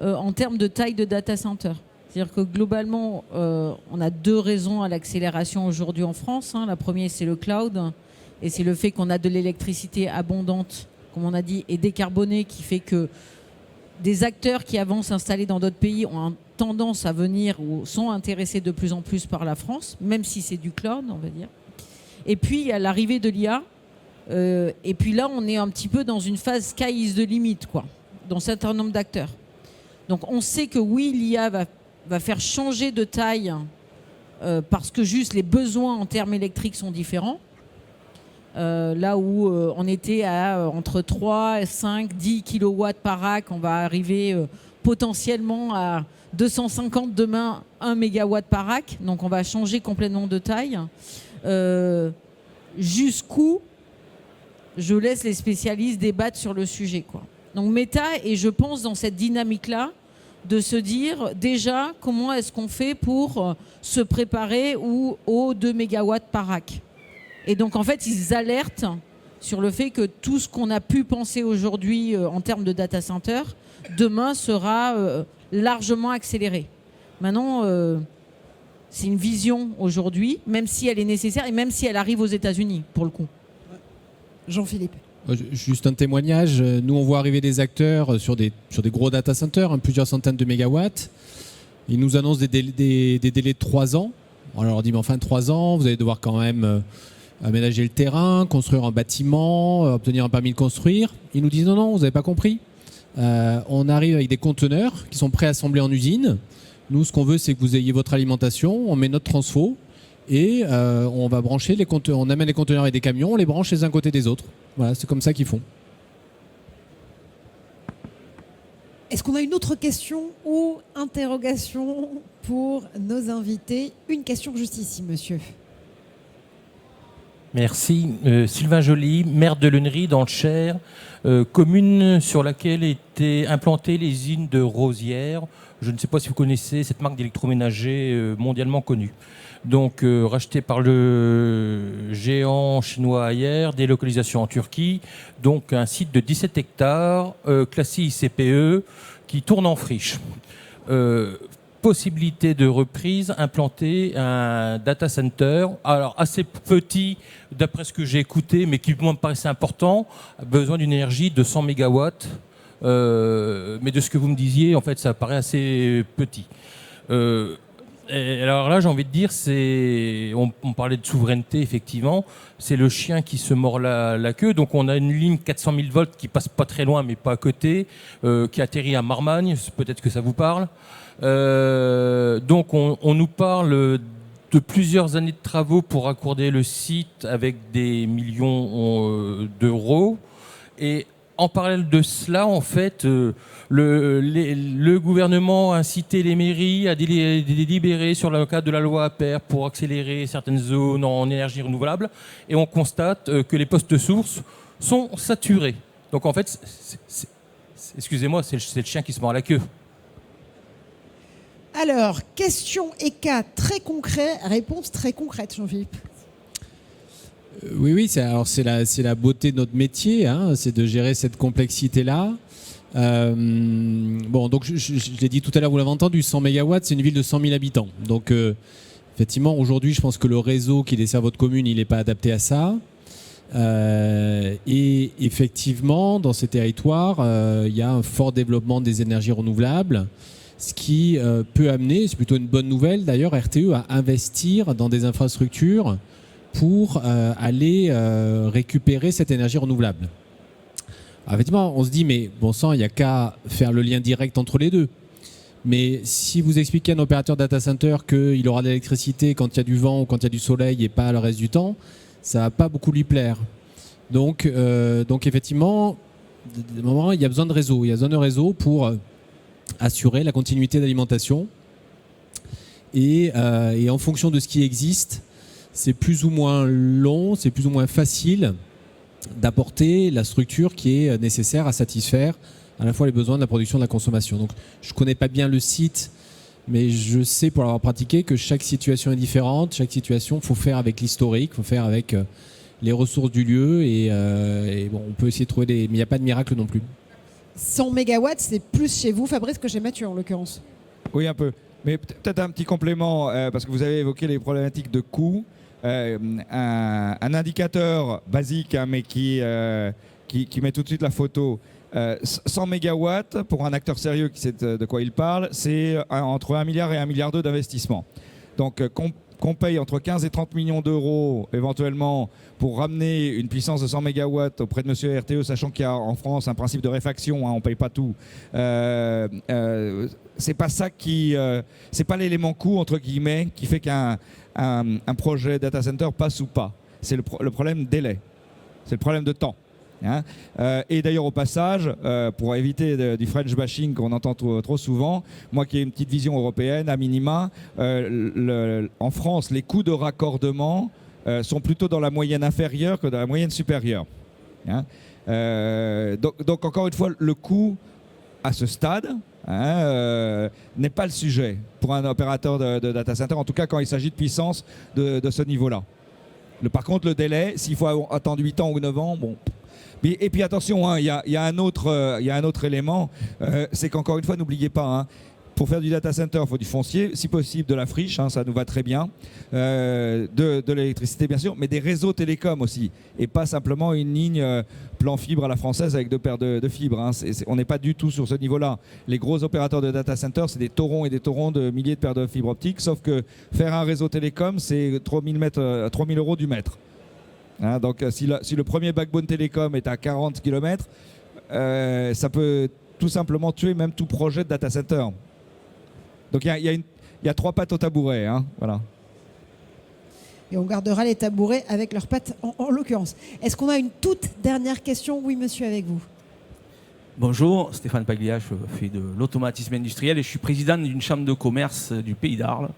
en termes de taille de data center. C'est-à-dire que globalement, on a deux raisons à l'accélération aujourd'hui en France. La première, c'est le cloud. Et c'est le fait qu'on a de l'électricité abondante, comme on a dit, et décarbonée, qui fait que des acteurs qui avant s'installaient dans d'autres pays ont tendance à venir ou sont intéressés de plus en plus par la France, même si c'est du cloud, on va dire. Et puis, il y a l'arrivée de l'IA. Et puis là, on est un petit peu dans une phase sky is the limit, quoi, dans un certain nombre d'acteurs. Donc, on sait que oui, l'IA va faire changer de taille parce que juste les besoins en termes électriques sont différents. Là où on était à entre 3, 5, 10 kilowatts par rack, on va arriver potentiellement à 250 demain, 1 mégawatt par rack. Donc on va changer complètement de taille. Jusqu'où je laisse les spécialistes débattre sur le sujet, quoi. Donc Meta est, je pense, dans cette dynamique-là de se dire déjà comment est-ce qu'on fait pour se préparer aux 2 mégawatts par rack. Et donc, en fait, ils alertent sur le fait que tout ce qu'on a pu penser aujourd'hui en termes de data center, demain sera largement accéléré. Maintenant, c'est une vision aujourd'hui, même si elle est nécessaire et même si elle arrive aux États-Unis, pour le coup. Jean-Philippe. Juste un témoignage. Nous, on voit arriver des acteurs sur des gros data centers, plusieurs centaines de mégawatts. Ils nous annoncent des délais de 3 ans. On leur dit, mais enfin, 3 ans, vous allez devoir quand même aménager le terrain, construire un bâtiment, obtenir un permis de construire. Ils nous disent, non, vous n'avez pas compris. On arrive avec des conteneurs qui sont préassemblés en usine. Nous, ce qu'on veut, c'est que vous ayez votre alimentation, on met notre transfo et on va brancher les conteneurs. On amène les conteneurs et des camions, on les branche les uns côté des autres. Voilà, c'est comme ça qu'ils font. Est-ce qu'on a une autre question ou interrogation pour nos invités? Une question juste ici, monsieur. Merci. Sylvain Joly, maire de Lennery dans le Cher, commune sur laquelle étaient implantées les usines de Rosières. Je ne sais pas si vous connaissez cette marque d'électroménager mondialement connue. Donc rachetée par le géant chinois Haier, délocalisation en Turquie. Donc un site de 17 hectares, classé ICPE, qui tourne en friche. Possibilité de reprise, implanter un data center, alors assez petit d'après ce que j'ai écouté, mais qui moi me paraissait important, besoin d'une énergie de 100 mégawatts, mais de ce que vous me disiez, en fait, ça paraît assez petit. Et alors là, j'ai envie de dire, on parlait de souveraineté, effectivement, c'est le chien qui se mord la queue. Donc on a une ligne 400 000 volts qui passe pas très loin, mais pas à côté, qui atterrit à Marmagne, peut-être que ça vous parle. Donc on nous parle de plusieurs années de travaux pour raccorder le site avec des millions d'euros. Et en parallèle de cela, en fait, le gouvernement a incité les mairies à délibérer sur le cadre de la loi APER pour accélérer certaines zones en énergie renouvelable. Et on constate que les postes sources sont saturés. Donc en fait, excusez-moi, c'est le chien qui se mord la queue. Alors, question et cas très concret, réponse très concrète, Jean-Philippe. Oui, c'est la beauté de notre métier, hein, c'est de gérer cette complexité-là. Donc je l'ai dit tout à l'heure, vous l'avez entendu, 100 MW, c'est une ville de 100 000 habitants. Donc effectivement, aujourd'hui, je pense que le réseau qui dessert votre commune, il n'est pas adapté à ça. Et effectivement, dans ces territoires, il y a un fort développement des énergies renouvelables, ce qui peut amener, c'est plutôt une bonne nouvelle d'ailleurs, RTE à investir dans des infrastructures pour aller récupérer cette énergie renouvelable. Alors, effectivement, on se dit, mais bon sang, il n'y a qu'à faire le lien direct entre les deux. Mais si vous expliquez à un opérateur data center qu'il aura de l'électricité quand il y a du vent ou quand il y a du soleil et pas le reste du temps, ça ne va pas beaucoup lui plaire. Donc effectivement, de moment, il y a besoin de réseau. Il y a besoin de réseau pour assurer la continuité d'alimentation. Et en fonction de ce qui existe, c'est plus ou moins long, c'est plus ou moins facile d'apporter la structure qui est nécessaire à satisfaire à la fois les besoins de la production et de la consommation. Donc je ne connais pas bien le site, mais je sais pour l'avoir pratiqué que chaque situation est différente. Chaque situation, il faut faire avec l'historique, il faut faire avec les ressources du lieu. Et bon, on peut essayer de trouver mais il n'y a pas de miracle non plus. 100 mégawatts, c'est plus chez vous, Fabrice, que chez Mathieu en l'occurrence. Oui, un peu. Mais peut-être un petit complément, parce que vous avez évoqué les problématiques de coût. Un indicateur basique, hein, mais qui met tout de suite la photo. 100 mégawatts, pour un acteur sérieux qui sait de quoi il parle, c'est entre 1 milliard et 1,2 milliard d'investissement. Donc qu'on paye entre 15 et 30 millions d'euros éventuellement pour ramener une puissance de 100 mégawatts auprès de monsieur RTE, sachant qu'il y a en France un principe de réfaction, hein, on ne paye pas tout. C'est pas ça c'est pas l'élément coût entre guillemets qui fait qu'un projet data center passe ou pas. C'est le problème délai, c'est le problème de temps. Hein. Et d'ailleurs au passage, pour éviter du French bashing qu'on entend trop souvent, moi qui ai une petite vision européenne, à minima, en France, les coûts de raccordement sont plutôt dans la moyenne inférieure que dans la moyenne supérieure. Hein. Donc encore une fois, le coût à ce stade n'est pas le sujet pour un opérateur de data center, en tout cas quand il s'agit de puissance de ce niveau-là. Par contre, le délai, s'il faut attendre 8 ans ou 9 ans, bon. Et puis attention, hein, il y a un autre élément, c'est qu'encore une fois, n'oubliez pas, hein, pour faire du data center, il faut du foncier, si possible de la friche, hein, ça nous va très bien, de l'électricité bien sûr, mais des réseaux télécoms aussi, et pas simplement une ligne plan fibre à la française avec 2 paires de fibres. Hein. On n'est pas du tout sur ce niveau-là. Les gros opérateurs de data center, c'est des torrents et des torrents de milliers de paires de fibres optiques, sauf que faire un réseau télécom, c'est 3000 € du mètre. Hein, donc si le premier backbone télécom est à 40 km, ça peut tout simplement tuer même tout projet de data center. Donc il y a 3 pattes au tabouret. Hein, voilà. Et on gardera les tabourets avec leurs pattes en l'occurrence. Est-ce qu'on a une toute dernière question? Oui, monsieur, avec vous. Bonjour, Stéphane Paglia, je fais de l'automatisme industriel et je suis président d'une chambre de commerce du Pays d'Arles.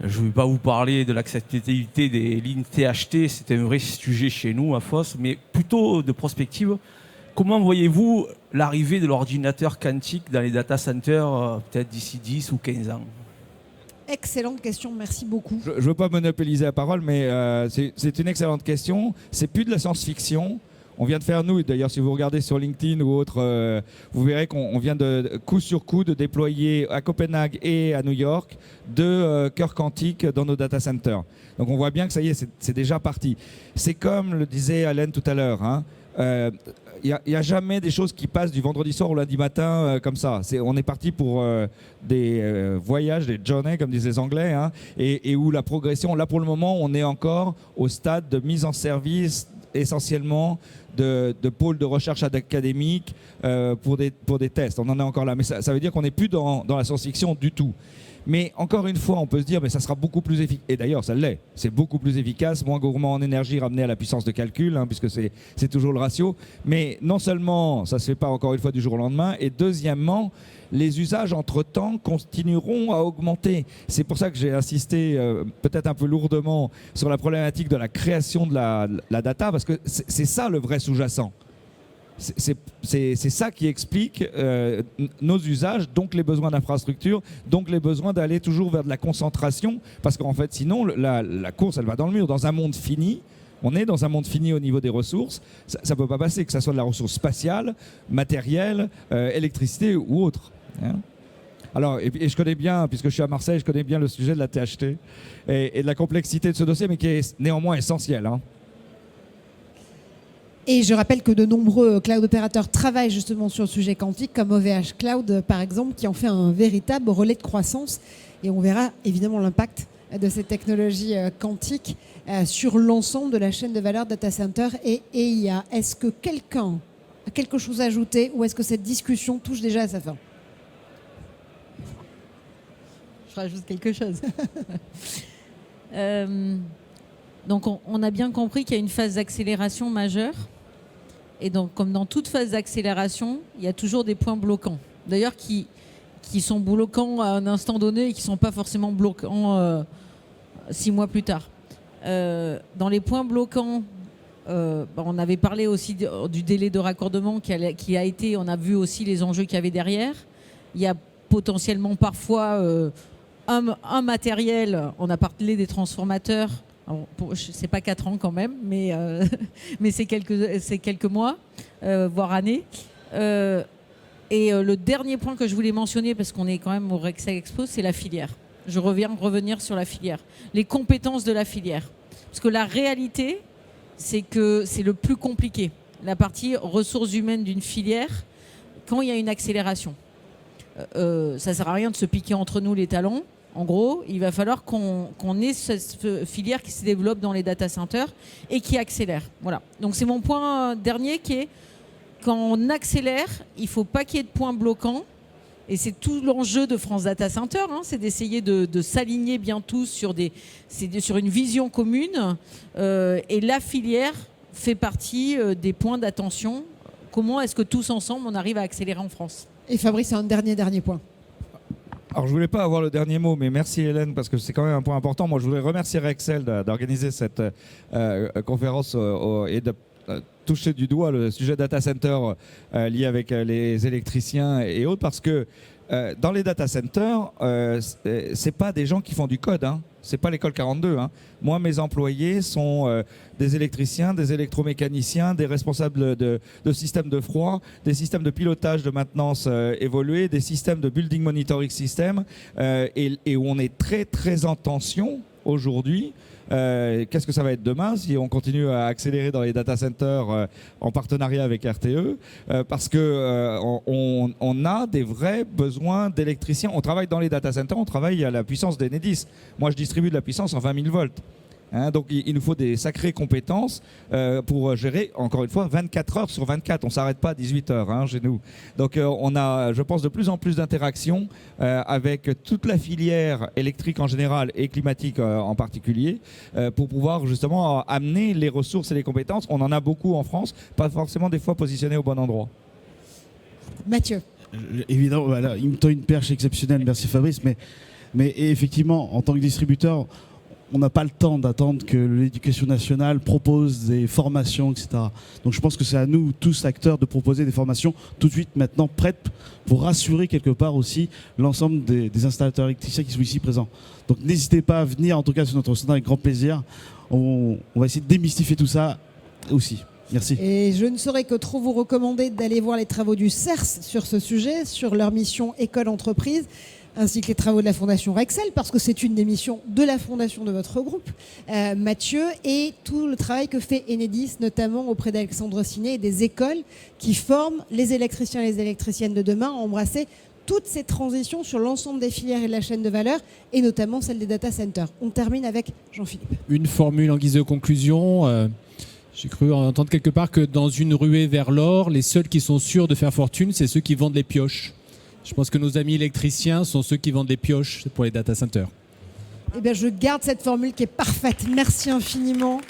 Je ne vais pas vous parler de l'acceptabilité des lignes THT, c'est un vrai sujet chez nous à FOSS, mais plutôt de prospective. Comment voyez-vous l'arrivée de l'ordinateur quantique dans les data centers, peut-être d'ici 10 ou 15 ans? Excellente question, merci beaucoup. Je ne veux pas monopoliser la parole, mais c'est une excellente question. C'est plus de la science-fiction. On vient de faire, nous, d'ailleurs, si vous regardez sur LinkedIn ou autre, vous verrez qu'on vient de coup sur coup de déployer à Copenhague et à New York 2 cœurs quantiques dans nos data centers. Donc on voit bien que ça y est, c'est déjà parti. C'est comme le disait Alain tout à l'heure, hein, il n'y a jamais des choses qui passent du vendredi soir au lundi matin comme ça. On est parti pour des voyages, des journeys, comme disent les Anglais, hein, et où la progression, là pour le moment, on est encore au stade de mise en service essentiellement de pôles de recherche académique pour des tests. On en est encore là, mais ça veut dire qu'on n'est plus dans la science-fiction du tout. Mais encore une fois, on peut se dire, mais ça sera beaucoup plus efficace. Et d'ailleurs, ça l'est. C'est beaucoup plus efficace, moins gourmand en énergie ramené à la puissance de calcul, hein, puisque c'est toujours le ratio. Mais non seulement, ça ne se fait pas encore une fois du jour au lendemain, et deuxièmement, les usages entre-temps continueront à augmenter. C'est pour ça que j'ai insisté peut-être un peu lourdement sur la problématique de la création de la data, parce que c'est ça le vrai sous-jacent. C'est ça qui explique nos usages, donc les besoins d'infrastructure, donc les besoins d'aller toujours vers de la concentration, parce qu'en fait, sinon, la course, elle va dans le mur. Dans un monde fini, on est dans un monde fini au niveau des ressources, ça ne peut pas passer, que ce soit de la ressource spatiale, matérielle, électricité ou autre. Hein. Alors, et je connais bien, puisque je suis à Marseille, je connais bien le sujet de la THT et de la complexité de ce dossier, mais qui est néanmoins essentiel. Hein. Et je rappelle que de nombreux cloud opérateurs travaillent justement sur le sujet quantique, comme OVH Cloud par exemple, qui en fait un véritable relais de croissance. Et on verra évidemment l'impact de ces technologies quantiques sur l'ensemble de la chaîne de valeur data center et IA. Est-ce que quelqu'un a quelque chose à ajouter ou est-ce que cette discussion touche déjà à sa fin? Je rajoute quelque chose. Donc on a bien compris qu'il y a une phase d'accélération majeure. Et donc, comme dans toute phase d'accélération, il y a toujours des points bloquants. D'ailleurs, qui sont bloquants à un instant donné et qui ne sont pas forcément bloquants 6 mois plus tard. Dans les points bloquants, on avait parlé aussi du délai de raccordement qui a été, on a vu aussi les enjeux qu'il y avait derrière. Il y a potentiellement parfois un matériel, on a parlé des transformateurs. C'est pas 4 ans quand même, mais c'est quelques mois, voire années. Et le dernier point que je voulais mentionner, parce qu'on est quand même au Rexel Expo, c'est la filière. Je revenir sur la filière. Les compétences de la filière. Parce que la réalité, c'est que c'est le plus compliqué. La partie ressources humaines d'une filière, quand il y a une accélération. Ça ne sert à rien de se piquer entre nous les talons. En gros, il va falloir qu'on ait cette filière qui se développe dans les data centers et qui accélère. Voilà. Donc c'est mon point dernier qui est, quand on accélère, il ne faut pas qu'il y ait de points bloquants. Et c'est tout l'enjeu de France Data Center, hein, c'est d'essayer de s'aligner bien tous sur une vision commune. Et la filière fait partie des points d'attention. Comment est-ce que tous ensemble, on arrive à accélérer en France? Et Fabrice, un dernier point. Alors, je ne voulais pas avoir le dernier mot, mais merci Hélène, parce que c'est quand même un point important. Moi, je voudrais remercier Rexel d'organiser cette conférence et de toucher du doigt le sujet data center lié avec les électriciens et autres, parce que Dans les data centers, c'est pas des gens qui font du code, hein. C'est pas l'école 42. Hein. Moi, mes employés sont des électriciens, des électromécaniciens, des responsables de systèmes de froid, des systèmes de pilotage de maintenance évolués, des systèmes de building monitoring system, et où on est très très en tension aujourd'hui. Qu'est-ce que ça va être demain si on continue à accélérer dans les data centers en partenariat avec RTE, parce que on a des vrais besoins d'électriciens. On travaille dans les data centers, on travaille à la puissance d'Enedis. Moi, je distribue de la puissance en 20 000 volts. Hein, donc il nous faut des sacrées compétences pour gérer, encore une fois, 24 heures sur 24. On ne s'arrête pas à 18 heures hein, chez nous. Donc on a, je pense, de plus en plus d'interactions avec toute la filière électrique en général et climatique en particulier, pour pouvoir justement amener les ressources et les compétences. On en a beaucoup en France, pas forcément des fois positionnés au bon endroit. Mathieu. Évidemment, voilà, il me tend une perche exceptionnelle, merci Fabrice, mais effectivement, en tant que distributeur, on n'a pas le temps d'attendre que l'éducation nationale propose des formations, etc. Donc je pense que c'est à nous, tous acteurs, de proposer des formations tout de suite, maintenant, prêtes pour rassurer quelque part aussi l'ensemble des installateurs électriciens qui sont ici présents. Donc n'hésitez pas à venir, en tout cas sur notre stand avec grand plaisir. On va essayer de démystifier tout ça aussi. Merci. Et je ne saurais que trop vous recommander d'aller voir les travaux du CERS sur ce sujet, sur leur mission école-entreprise, ainsi que les travaux de la Fondation Rexel, parce que c'est une des missions de la Fondation de votre groupe, Mathieu, et tout le travail que fait Enedis, notamment auprès d'Alexandre Siné et des écoles qui forment les électriciens et les électriciennes de demain à embrasser toutes ces transitions sur l'ensemble des filières et de la chaîne de valeur, et notamment celle des data centers. On termine avec Jean-Philippe. Une formule en guise de conclusion. J'ai cru entendre quelque part que dans une ruée vers l'or, les seuls qui sont sûrs de faire fortune, c'est ceux qui vendent les pioches. Je pense que nos amis électriciens sont ceux qui vendent des pioches pour les data centers. Eh bien, je garde cette formule qui est parfaite. Merci infiniment.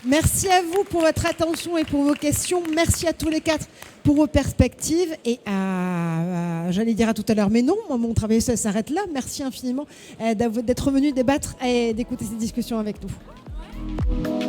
Merci à vous pour votre attention et pour vos questions. Merci à tous les quatre pour vos perspectives. Et j'allais dire à tout à l'heure, mais non, moi, mon travail s'arrête là. Merci infiniment d'être venu débattre et d'écouter ces discussions avec nous.